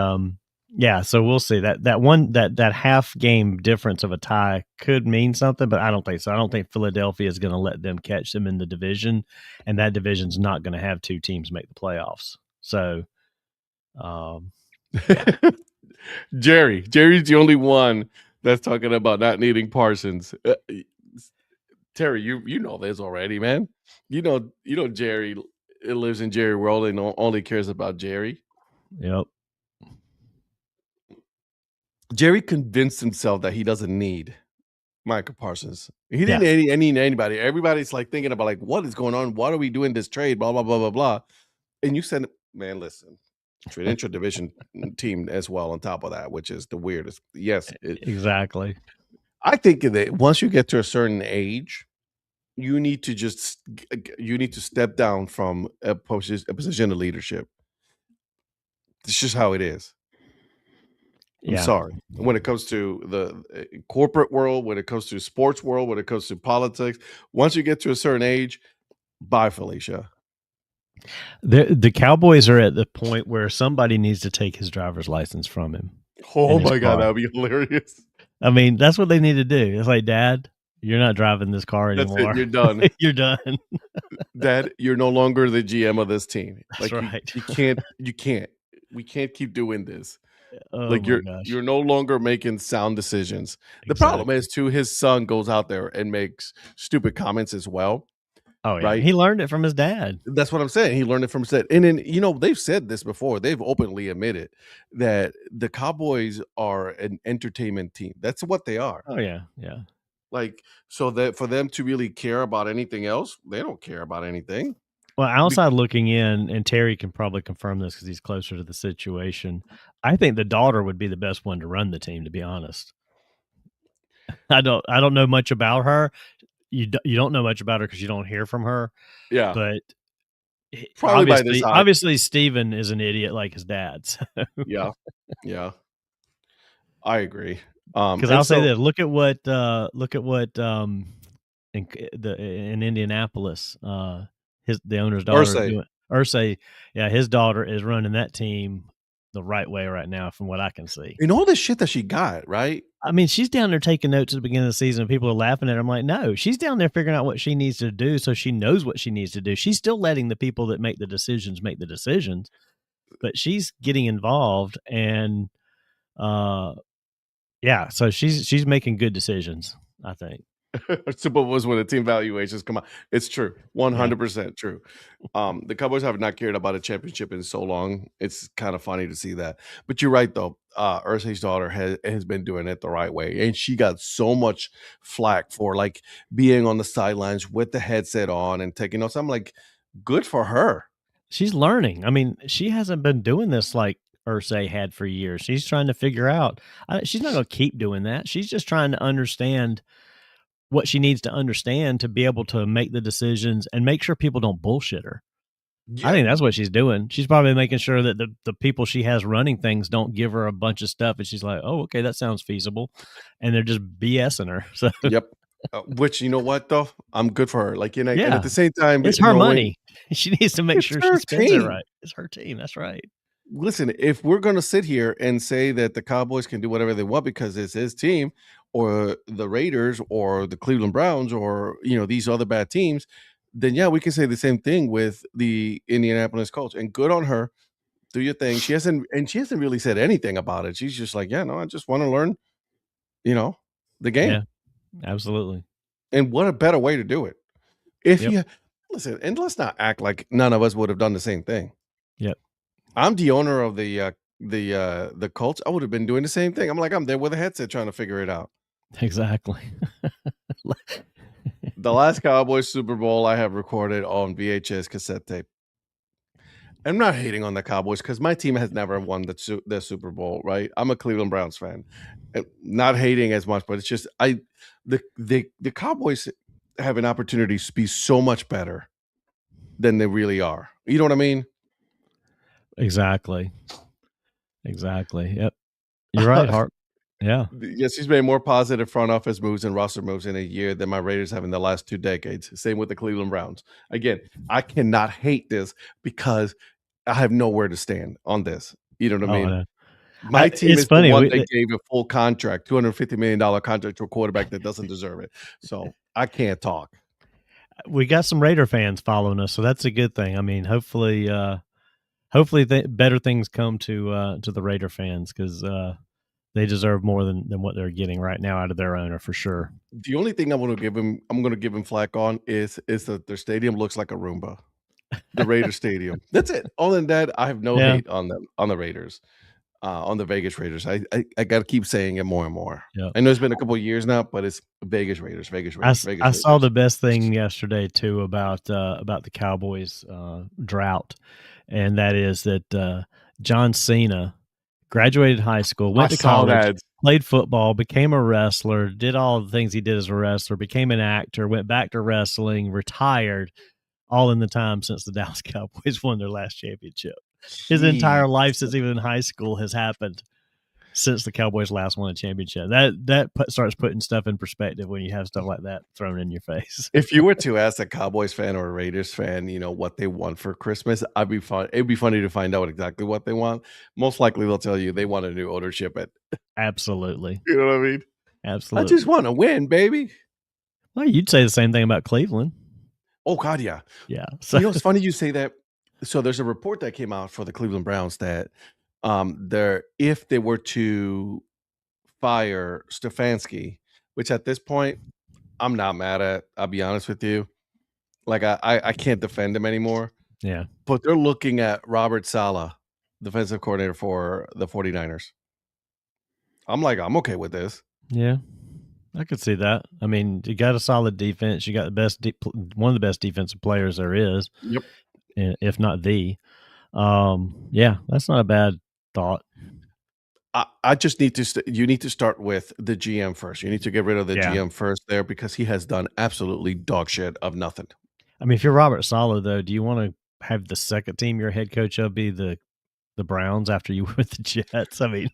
yeah, so we'll see. That half game difference of a tie could mean something, but I don't think so. I don't think Philadelphia is going to let them catch them in the division, and that division's not going to have two teams make the playoffs. So, Jerry's the only one that's talking about not needing Parsons. Terry, you know this already, man. You know Jerry lives in Jerry world and only cares about Jerry. Yep. Jerry convinced himself that he doesn't need Micah Parsons. He didn't need anybody. Everybody's like thinking about like, what is going on? What are we doing this trade? Blah, blah, blah, blah, blah. And you said, man, listen, trade intra-division team as well on top of that, which is the weirdest. Yes. Exactly. I think that once you get to a certain age, you need to step down from a position of leadership. It's just how it is. I'm Yeah. sorry. When it comes to the corporate world, when it comes to sports world, when it comes to politics, once you get to a certain age, bye, Felicia. The Cowboys are at the point where somebody needs to take his driver's license from him Oh and his my God, car. that would be hilarious. I mean, that's what they need to do. It's like, Dad, you're not driving this car That's it. anymore. You're done. You're done. Dad, you're no longer the GM of this team. That's Like right. you can't. We can't keep doing this. Oh Like my gosh. you're no longer making sound decisions. The problem Exactly. is too, his son goes out there and makes stupid comments as well, Oh yeah. right? He learned it from his dad. That's what I'm saying. He learned it from Sid. And then, they've said this before. They've openly admitted that the Cowboys are an entertainment team. That's what they are. Oh yeah. Yeah. Like, so that for them to really care about anything else, they don't care about anything. Well, outside looking in, and Terry can probably confirm this because he's closer to the situation. I think the daughter would be the best one to run the team, to be honest. I don't know much about her. You don't know much about her because you don't hear from her. Yeah. But Probably by this time. obviously Steven is an idiot like his dad. So. Yeah. Yeah. I agree. Because I'll say this: look at what in Indianapolis, the owner's daughter is doing. Irsay, yeah, his daughter is running that team the right way right now, from what I can see. And all the shit that she got, right? I mean, she's down there taking notes at the beginning of the season, and people are laughing at her. I'm like, no, she's down there figuring out what she needs to do, so she knows what she needs to do. She's still letting the people that make the decisions, but she's getting involved, and yeah, so she's making good decisions, I think. Super was when the team valuations come out. It's true. 100% true. The Cowboys have not cared about a championship in so long. It's kind of funny to see that. But you're right, though. Irsay's daughter has been doing it the right way. And she got so much flack for like being on the sidelines with the headset on and taking notes. I'm like, good for her. She's learning. I mean, she hasn't been doing this like Irsay had for years. She's trying to figure out. She's not going to keep doing that. She's just trying to understand what she needs to understand to be able to make the decisions and make sure people don't bullshit her. Yeah. I think that's what she's doing. She's probably making sure that the people she has running things don't give her a bunch of stuff. And she's like, oh, okay, that sounds feasible. And they're just BSing her. So yep. Which, you know what, though? I'm good for her. Like, and at the same time, it's her money. She needs to make sure she spends it right. It's her team. That's right. Listen, if we're going to sit here and say that the Cowboys can do whatever they want because it's his team, or the Raiders or the Cleveland Browns or, these other bad teams, then yeah, we can say the same thing with the Indianapolis Colts. And good on her. Do your thing. She hasn't really said anything about it. She's just like, yeah, no, I just want to learn, the game. Yeah, absolutely. And what a better way to do it. If you listen, and let's not act like none of us would have done the same thing. Yep. I'm the owner of the Colts. I would have been doing the same thing. I'm there with a headset trying to figure it out. Exactly. The last Cowboys Super Bowl I have recorded on VHS cassette tape. I'm not hating on the Cowboys because my team has never won the Super Bowl, right? I'm a Cleveland Browns fan. Not hating as much, but it's just the Cowboys have an opportunity to be so much better than they really are. You know what I mean? Exactly. Yep. You're right, Hart. Yeah. Yes, he's made more positive front office moves and roster moves in a year than my Raiders have in the last 2 decades. Same with the Cleveland Browns. Again, I cannot hate this because I have nowhere to stand on this. You know what I mean? My team is funny. The one that gave a full contract, $250 million contract to a quarterback that doesn't deserve it. So I can't talk. We got some Raider fans following us, so that's a good thing. I mean, hopefully better things come to the Raider fans because they deserve more than what they're getting right now out of their owner for sure. The only thing I'm going to give him flack on is that their stadium looks like a Roomba. The Raider Stadium. That's it. Other than that, I have no hate on them, on the Raiders, on the Vegas Raiders. I got to keep saying it more and more. Yep. I know it's been a couple of years now, but it's Vegas Raiders. I saw the best thing yesterday too about the Cowboys drought, and that is that John Cena graduated high school, went to college, played football, became a wrestler, did all the things he did as a wrestler, became an actor, went back to wrestling, retired, all in the time since the Dallas Cowboys won their last championship. his entire life Jeez. since even in high school has happened since the Cowboys last won a championship. That starts putting stuff in perspective when you have stuff like that thrown in your face. If you were to ask a Cowboys fan or a Raiders fan, what they want for Christmas, I'd be fun. It'd be funny to find out exactly what they want. Most likely, they'll tell you they want a new ownership. Absolutely. You know what I mean? I Absolutely. just want to win, baby. Well, you'd say the same thing about Cleveland. Oh God, yeah. Yeah. So It's funny you say that. So there's a report that came out for the Cleveland Browns that if they were to fire Stefanski, which at this point I'm not mad at. I'll be honest with you. Like I can't defend him anymore. yeah. But they're looking at Robert Saleh, defensive coordinator for the 49ers. I'm like, I'm okay with this. Yeah. I could see that. I mean, you got a solid defense. You got the best, one of the best defensive players there is, Yep. if not the. Yeah, that's not a bad thought. I just need to. You need to start with the GM first. You need to get rid of the Yeah. GM first there because he has done absolutely dog shit of nothing. I mean, if you're Robert Saleh, though, do you want to have the second team your head coach of be the Browns after you were with the Jets? I mean,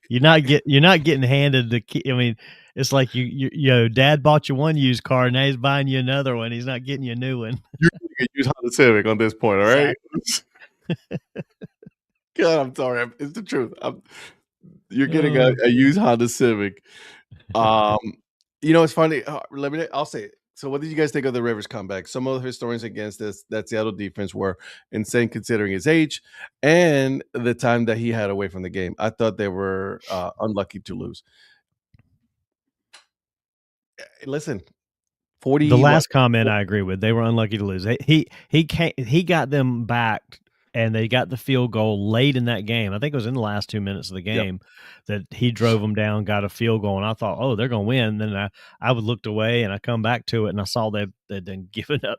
you're not getting handed the key. I mean, it's like dad bought you one used car, now he's buying you another one. He's not getting you a new one. You're going to use Honda Civic on this point, all right? God, I'm sorry. It's the truth. You're getting a used Honda Civic. It's funny. I'll say it. So what did you guys think of the Rivers comeback? Some of the historians against that Seattle defense were insane considering his age and the time that he had away from the game. I thought they were unlucky to lose. Listen, 40. The last comment I agree with. They were unlucky to lose. He got them back, and they got the field goal late in that game. I think it was in the last 2 minutes of the game that he drove them down, got a field goal, and I thought, oh, they're going to win. Then I looked away, and I come back to it, and I saw they'd then given up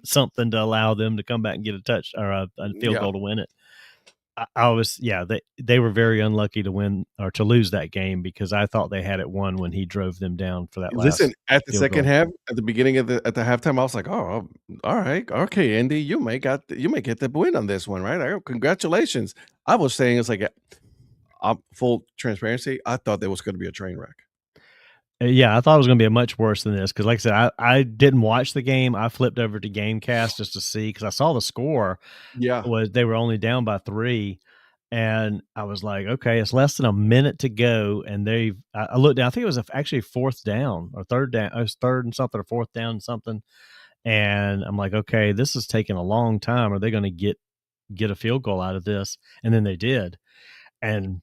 something to allow them to come back and get a touch or a field goal to win it. They were very unlucky to win or to lose that game because I thought they had it won when he drove them down for that last. Listen, at the second half, at the beginning of at the halftime, I was like, "Oh, all right, okay, Andy, you may get the win on this one, right? Congratulations!" I was saying it's like, full transparency, I thought there was going to be a train wreck. Yeah, I thought it was going to be a much worse than this because, like I said, I didn't watch the game. I flipped over to GameCast just to see because I saw the score. Yeah, was they were only down by 3, and I was like, okay, it's less than a minute to go, and I looked down. I think it was actually fourth down or third down. It was third and something or fourth down and something, and I'm like, okay, this is taking a long time. Are they going to get a field goal out of this? And then they did, and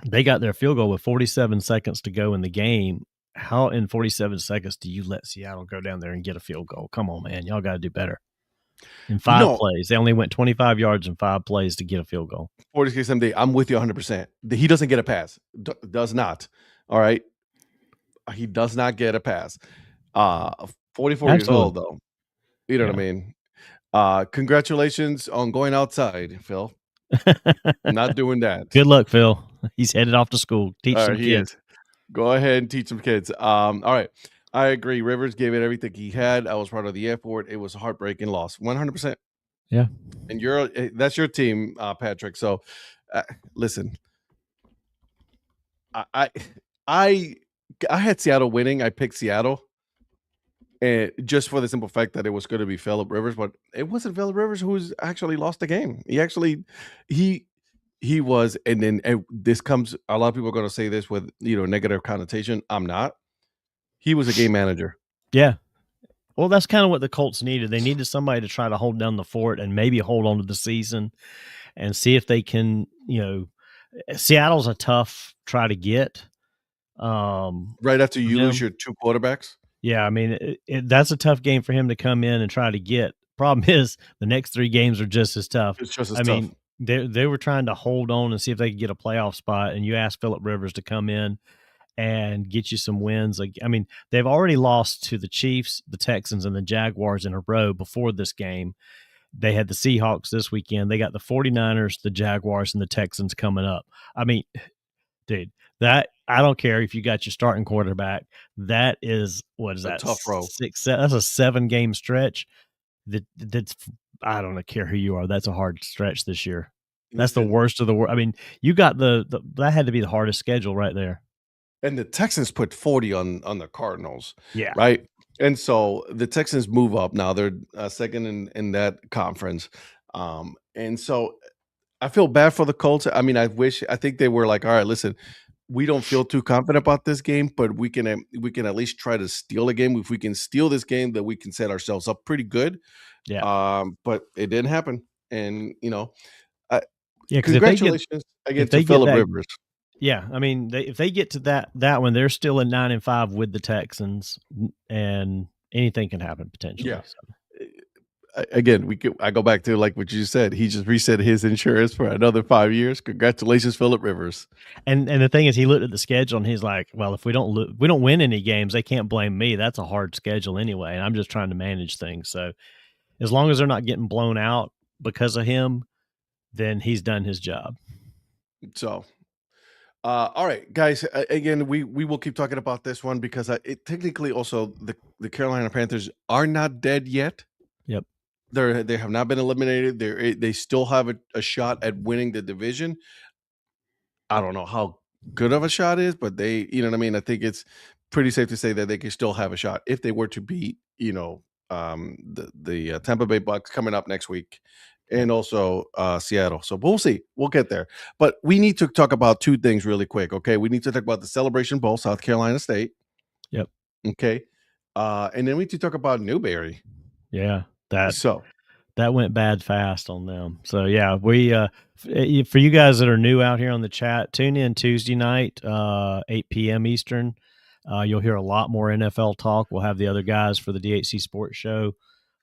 they got their field goal with 47 seconds to go in the game. How in 47 seconds do you let Seattle go down there and get a field goal? Come on, man. Y'all got to do better. In 5 plays. They only went 25 yards in 5 plays to get a field goal. 40 someday. I'm with you 100%. He doesn't get a pass. Does not. All right. He does not get a pass. 44 years old, though. You know what I mean? Congratulations on going outside, Phil. Not doing that. Good luck, Phil. He's headed off to school. Teach some kids. Go ahead and teach some kids. All right. I agree. Rivers gave it everything he had. I was part of the effort. It was a heartbreaking loss. 100%. Yeah. And that's your team, Patrick. So listen, I had Seattle winning. I picked Seattle. And just for the simple fact that it was going to be Phillip Rivers, but it wasn't Phillip Rivers who's actually lost the game. He was, and then this comes. A lot of people are going to say this with negative connotation. I'm not. He was a game manager. Yeah. Well, that's kind of what the Colts needed. They needed somebody to try to hold down the fort and maybe hold on to the season, and see if they can. Seattle's a tough try to get. Right after you lose your 2 quarterbacks. Yeah, I mean, that's a tough game for him to come in and try to get. Problem is, the next 3 games are just as tough. It's just as tough. I mean, they were trying to hold on and see if they could get a playoff spot, and you asked Phillip Rivers to come in and get you some wins. I mean, they've already lost to the Chiefs, the Texans, and the Jaguars in a row before this game. They had the Seahawks this weekend. They got the 49ers, the Jaguars, and the Texans coming up. I mean, dude, that I don't care if you got your starting quarterback. That is, what is that? Tough row. That's a 7-game stretch. That's I don't care who you are. That's a hard stretch this year. That's the Listen, worst of the worst. I mean, you got that had to be the hardest schedule right there. and the Texans put 40 on the Cardinals, Yeah. right? And so the Texans move up now. They're second in that conference. And so I feel bad for the Colts. I mean, I think they were like, all right, listen, we don't feel too confident about this game, but we can at least try to steal a game. If we can steal this game, then we can set ourselves up pretty good. Yeah. But it didn't happen. And uh, Yeah, because congratulations again if to they get Phillip that Rivers. yeah, I mean, if they get to that one, they're still at 9-5 with the Texans, and anything can happen potentially. Yeah. So. Again, I go back to like what you said. He just reset his insurance for another 5 years. Congratulations, Phillip Rivers. And the thing is, he looked at the schedule and he's like, "Well, if we don't win any games, they can't blame me. That's a hard schedule anyway, and I'm just trying to manage things. So as long as they're not getting blown out because of him, then he's done his job." So, all right, guys. Again, we will keep talking about this one because it technically also the Carolina Panthers are not dead yet. Yep. They have not been eliminated. They still have a shot at winning the division. I don't know how good of a shot is, but you know what I mean? I think it's pretty safe to say that they can still have a shot if they were to beat, the Tampa Bay Bucks coming up next week and also Seattle. So we'll see. We'll get there. But we need to talk about two things really quick, okay? We need to talk about the Celebration Bowl, South Carolina State. Yep. Okay. And then we need to talk about Newberry. Yeah. That went bad fast on them. So yeah, we for you guys that are new out here on the chat, tune in Tuesday night, 8 p.m. Eastern. You'll hear a lot more NFL talk. We'll have the other guys for the DHC Sports Show.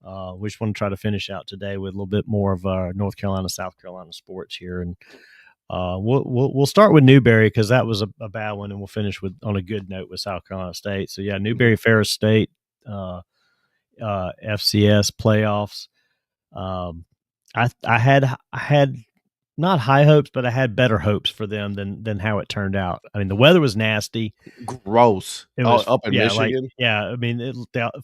We just want to try to finish out today with a little bit more of North Carolina, South Carolina sports here, and we'll start with Newberry because that was a bad one, and we'll finish on a good note with South Carolina State. So yeah, Newberry Ferris State, FCS playoffs. I had not high hopes, but I had better hopes for them than how it turned out. I mean, the weather was nasty, gross. It was up in Michigan. I mean,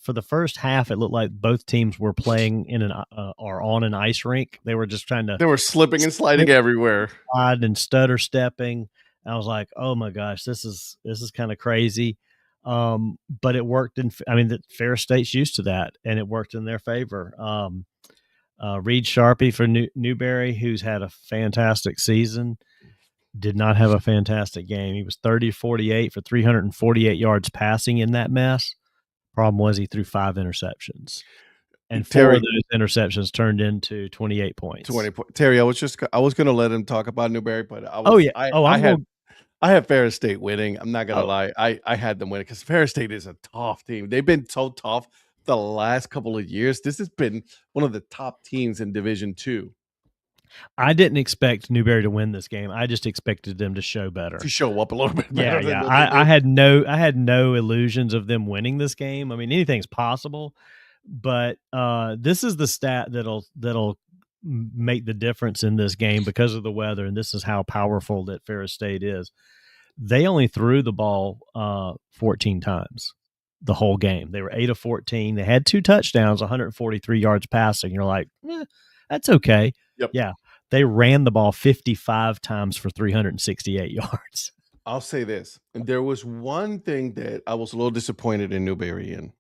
for the first half, it looked like both teams were playing in or on an ice rink. They were just trying to. They were slipping and sliding everywhere, and stutter stepping. I was like, oh my gosh, this is kind of crazy. But it worked the Ferris State's used to that, and it worked in their favor. Reed Sharpie for Newberry, who's had a fantastic season, did not have a fantastic game. He was 30-48 for 348 yards passing in that mess. Problem was he threw 5 interceptions. And 4 of those interceptions turned into 28 points. Terry, I was going to let him talk about Newberry, but I had Ferris State winning. I'm not going to lie. I had them winning because Ferris State is a tough team. They've been so tough the last couple of years. This has been one of the top teams in Division II. I didn't expect Newberry to win this game. I just expected them to show better, to show up a little bit better. Yeah. I had no illusions of them winning this game. I mean, anything's possible, but this is the stat that'll make the difference in this game because of the weather, and this is how powerful that Ferris State is. They only threw the ball 14 times the whole game. They were 8 of 14. They had 2 touchdowns, 143 yards passing. You're like, that's okay. Yep. Yeah. They ran the ball 55 times for 368 yards. I'll say this. And there was one thing that I was a little disappointed in Newberry in.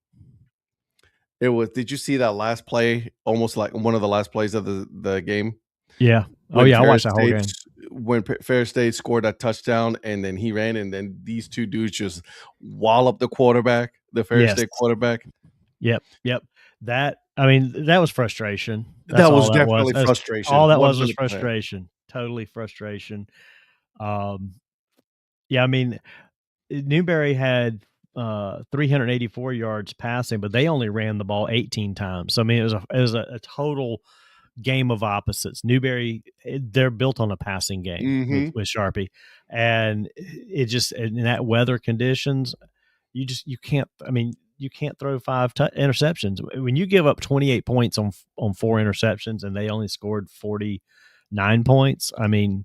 Did you see that last play, almost like one of the last plays of the game? Yeah. I watched that whole game. When Ferris State scored that touchdown and then he ran and then these two dudes just walloped the quarterback, the Ferris State quarterback. Yep. That was frustration. That was definitely frustration. All that was frustration. Totally frustration. Newberry had 384 yards passing, but they only ran the ball 18 times. So, I mean, it was a total game of opposites. Newberry, they're built on a passing game with Sharpie. And it just, in that weather conditions, you can't throw 5 interceptions. When you give up 28 points on 4 interceptions and they only scored 49 points, I mean,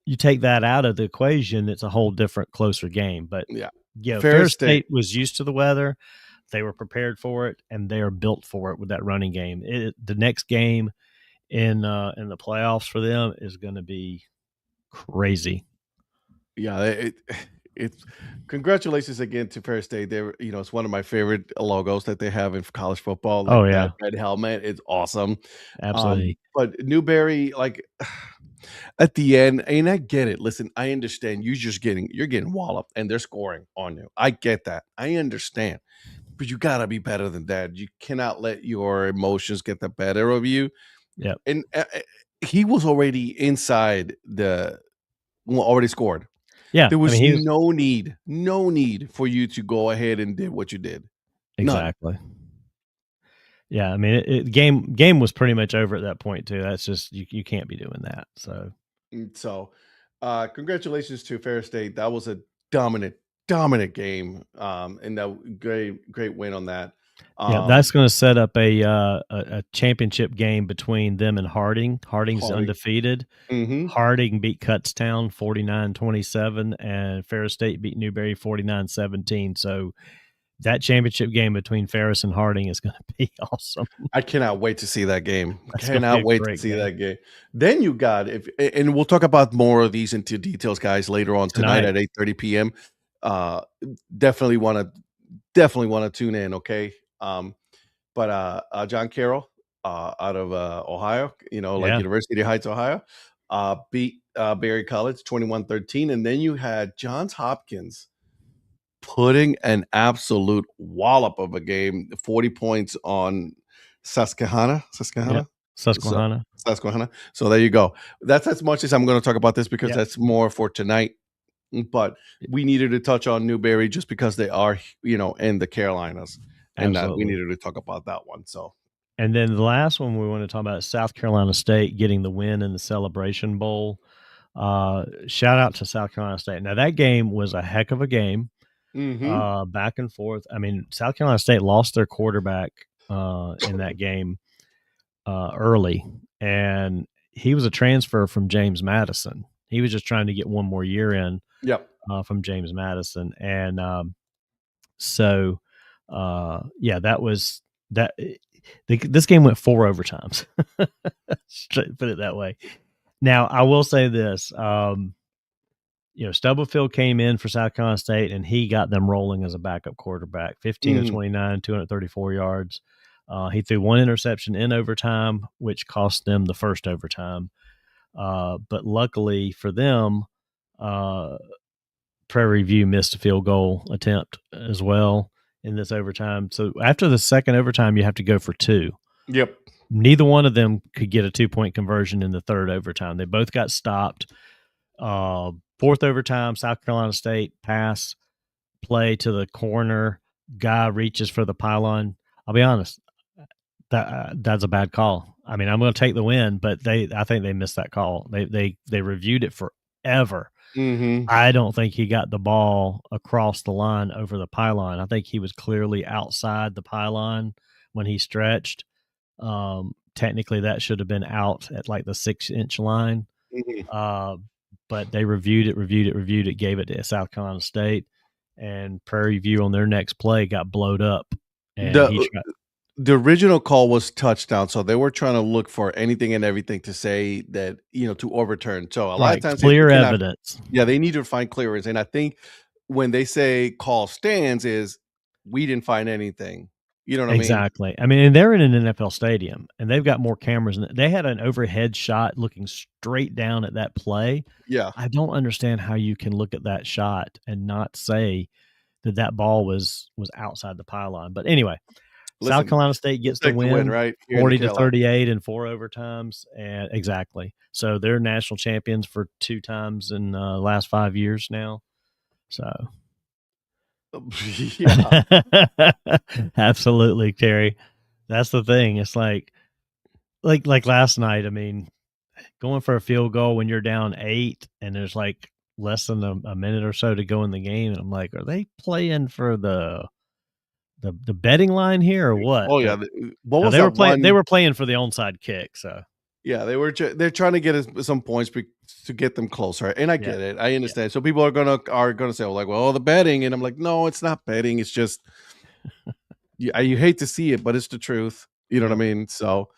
you take that out of the equation, it's a whole different, closer game. But yeah, Ferris State was used to the weather. They were prepared for it, and they are built for it with that running game. The next game in the playoffs for them is going to be crazy. Yeah, it's congratulations again to Fair State. They're it's one of my favorite logos that they have in college football. Like Oh that yeah, red helmet, it's awesome. absolutely. But Newberry, like at the end, and I get it. Listen, I understand you're getting walloped and they're scoring on you. I get that. I understand. But you gotta be better than that. You cannot let your emotions get the better of you. Yep. And he was already inside already scored. Yeah, There I was mean, he was no need for you to go ahead and did what you did. None. exactly. Yeah, I mean, game was pretty much over at that point too. That's just you can't be doing that. So So, congratulations to Fair State. That was a dominant game. And that great win on that. yeah, that's going to set up a championship game between them and Harding. Harding's Harding. undefeated. Mhm. Harding beat Kutztown 49-27, and Ferris State beat Newberry 49-17. So that championship game between Ferris and Harding is going to be awesome. I cannot wait to see that game. That's gonna be Cannot a wait to great see game. that game. Then you got and we'll talk about more of these into details, guys, later on tonight at 8:30 p.m. Definitely want to tune in, okay? But John Carroll out of Ohio, like Yeah. University Heights, Ohio, beat Berry College 21-13, and then you had Johns Hopkins putting an absolute wallop of a game, 40 points on Susquehanna. Yep. Susquehanna. Susquehanna. So there you go. That's as much as I'm going to talk about this because Yep. that's more for tonight. But we needed to touch on Newberry just because they are, in the Carolinas, and we needed to talk about that one. So, and then the last one we want to talk about is South Carolina State getting the win in the Celebration Bowl. Shout out to South Carolina State. Now that game was a heck of a game. Back and forth. I mean, South Carolina State lost their quarterback in that game early, and he was a transfer from James Madison. He was just trying to get one more year in. Yep. From James Madison, and so yeah, that was that. This game went 4 overtimes. Put it that way. Now I will say this. Stubblefield came in for South Carolina State, and he got them rolling as a backup quarterback. 15 of 29, 234 yards. He threw one interception in overtime, which cost them the first overtime. But luckily for them, Prairie View missed a field goal attempt as well in this overtime. So after the second overtime, you have to go for 2. Yep. Neither one of them could get a 2-point conversion in the third overtime. They both got stopped. Fourth overtime, South Carolina State pass play to the corner. Guy reaches for the pylon. I'll be honest, that's a bad call. I mean, I'm going to take the win, but I think they missed that call. They reviewed it forever. I don't think he got the ball across the line over the pylon. I think he was clearly outside the pylon when he stretched. Technically, that should have been out at like the 6-inch line. But they reviewed it, gave it to South Carolina State, and Prairie View on their next play got blowed up. And the original call was touchdown, so they were trying to look for anything and everything to say that, to overturn. So a lot of times clear evidence. Yeah, they need to find clearance. And I think when they say call stands is we didn't find anything. You know what exactly. I mean, and they're in an NFL stadium, and they've got more cameras. They had an overhead shot looking straight down at that play. Yeah. I don't understand how you can look at that shot and not say that ball was outside the pylon. But anyway, South Carolina State gets the win, right? 40-38 in 4 overtimes, and exactly. So they're national champions for 2 times in the last 5 years now. So, yeah, absolutely, Terry. That's the thing. It's like last night. I mean, going for a field goal when you're down 8 and there's like less than a minute or so to go in the game, and I'm like, are they playing for the betting line here or what? Oh yeah, they were playing. They were playing for the onside kick. So yeah, they're trying to get some points to get them closer, and I get it. I understand. So people are gonna say, well, the betting, and I'm like, no, it's not betting. It's just you hate to see it, but it's the truth. You know what I mean? So,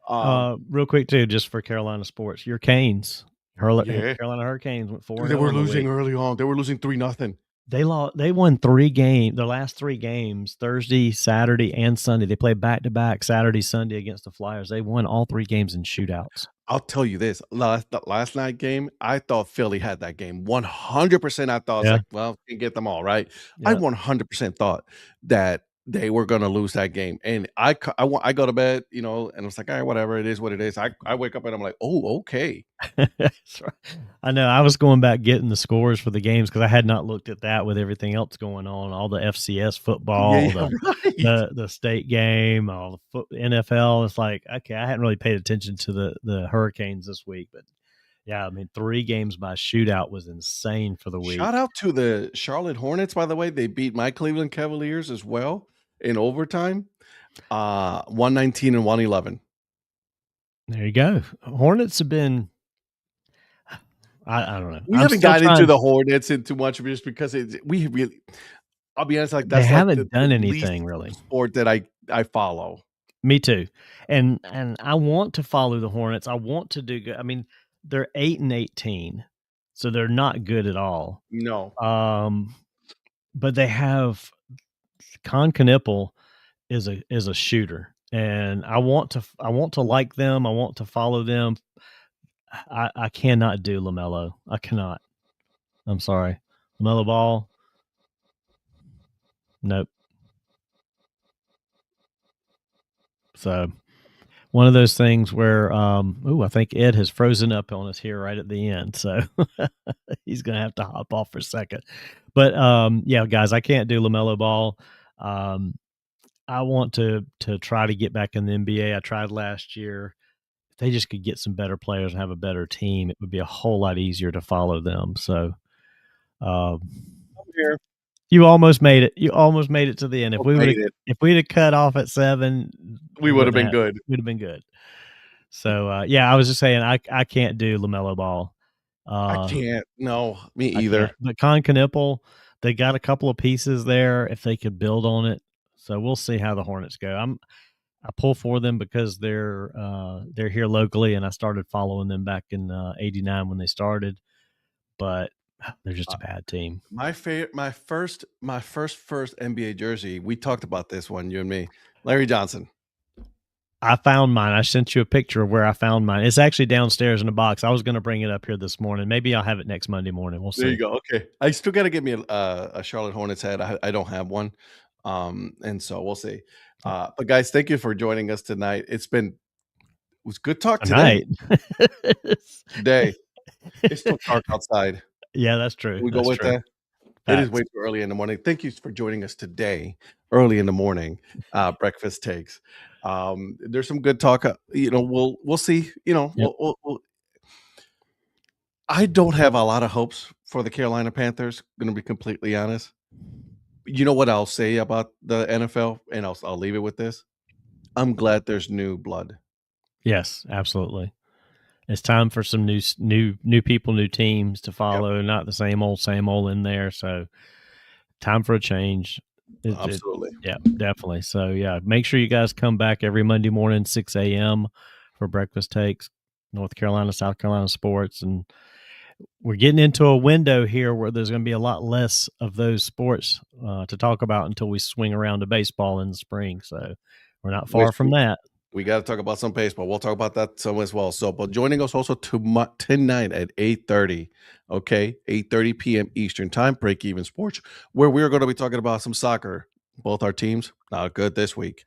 Real quick too, just for Carolina sports, your Canes, yeah, Carolina Hurricanes went dude, they 4-0 were on the losing week. early on. They were losing 3-0. They won 3 games, the last 3 games, Thursday, Saturday, and Sunday. They played back-to-back Saturday, Sunday against the Flyers. They won all 3 games in shootouts. I'll tell you this, the last night game, I thought Philly had that game. 100% I thought, it's Yeah, like, well, can get them all, right? I yeah. 100% thought that they were gonna lose that game, and I go to bed, and it's like, "Alright, whatever, it is what it is." I wake up and I'm like, "Oh, okay." That's right. I know, I was going back getting the scores for the games because I had not looked at that with everything else going on, all the FCS Yeah, football, yeah, right. the state game, all the NFL. It's like, okay, I hadn't really paid attention to the Hurricanes this week, but yeah, I mean, 3 games by shootout was insane for the week. Shout out to the Charlotte Hornets, by the way, they beat my Cleveland Cavaliers as well in overtime, 119 and 111. There you go. Hornets have been I don't know. We I'm haven't still gotten into trying. the Hornets in too much just because we really I'll be honest, like, They that's, like, the haven't done least anything really. sport that I follow. Me too. And I want to follow the Hornets. I want to do good. I mean, they're 8-18, so they're not good at all. No. Um, but they have Con Knippel is a shooter, and I want to like them. I want to follow them. I cannot do LaMelo. I cannot. I'm sorry. LaMelo Ball. Nope. So one of those things where, I think Ed has frozen up on us here right at the end, so he's gonna have to hop off for a second. But, yeah, guys, I can't do LaMelo Ball. Um, I want to try to get back in the NBA. I tried last year. If they just could get some better players and have a better team, it would be a whole lot easier to follow them. So, um, I'm here. you almost made it. You almost made it to the end. Made it. If we'd have cut off at 7, We it would have wouldn't been have good. we'd have been good. So, yeah, I was just saying I can't do LaMelo Ball. I Uh, can't. No, me I can't. either. But Con Knippel, they got a couple of pieces there if they could build on it. So we'll see how the Hornets go. I pull for them because they're here locally, and I started following them back in '89 when they started. But they're just Uh, a bad team. my first NBA jersey, we talked about this one, you and me. Larry Johnson. I found mine. I sent you a picture of where I found mine. It's actually downstairs in a box. I was going to bring it up here this morning. Maybe I'll have it next Monday morning. We'll There you see. go. Okay. I still gotta get me a Charlotte Hornets hat. I don't have one. And so we'll see. But guys, thank you for joining us tonight. It was good talk today. Tonight. Today. It's still dark outside. Yeah, that's true. We go That's with true. that. It is Facts. way too early in the morning. Thank you for joining us today, early in the morning. Breakfast takes. There's some good talk. We'll see. Yep. I don't have a lot of hopes for the Carolina Panthers. Going to be completely honest. You know what I'll say about the NFL, and I'll leave it with this. I'm glad there's new blood. Yes, absolutely. It's time for some new people, new teams to Yep, follow. Not the same old in there. So time for a change. absolutely. Yeah, definitely. So yeah, make sure you guys come back every Monday morning, 6 a.m. for breakfast takes, North Carolina, South Carolina sports, and we're getting into a window here where there's going to be a lot less of those sports to talk about until we swing around to baseball in the spring. So we're not Which far from that. we got to talk about some baseball. We'll talk about that some as well. So, but joining us also tonight at 8:30, okay, 8:30 p.m. Eastern Time, Break Even Sports, where we're going to be talking about some soccer. Both our teams not good this week.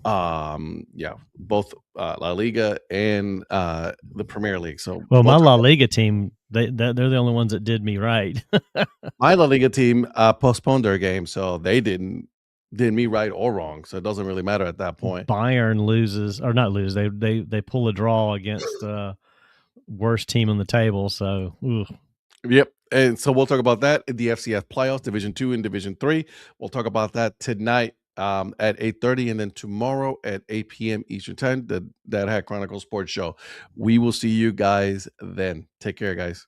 Yeah, both La Liga and the Premier League. So Well, we'll my talk La about Liga team, they're the only ones that did me right. my La Liga team postponed their game, so they did me right or wrong. So it doesn't really matter at that point. Bayern loses or not lose. They pull a draw against worst team on the table. So Yep. And so we'll talk about that in the FCS playoffs, Division 2 and Division 3. We'll talk about that tonight at 8:30 and then tomorrow at 8 p.m. Eastern Time, the Dad Hat Chronicle Sports Show. We will see you guys then. Take care, guys.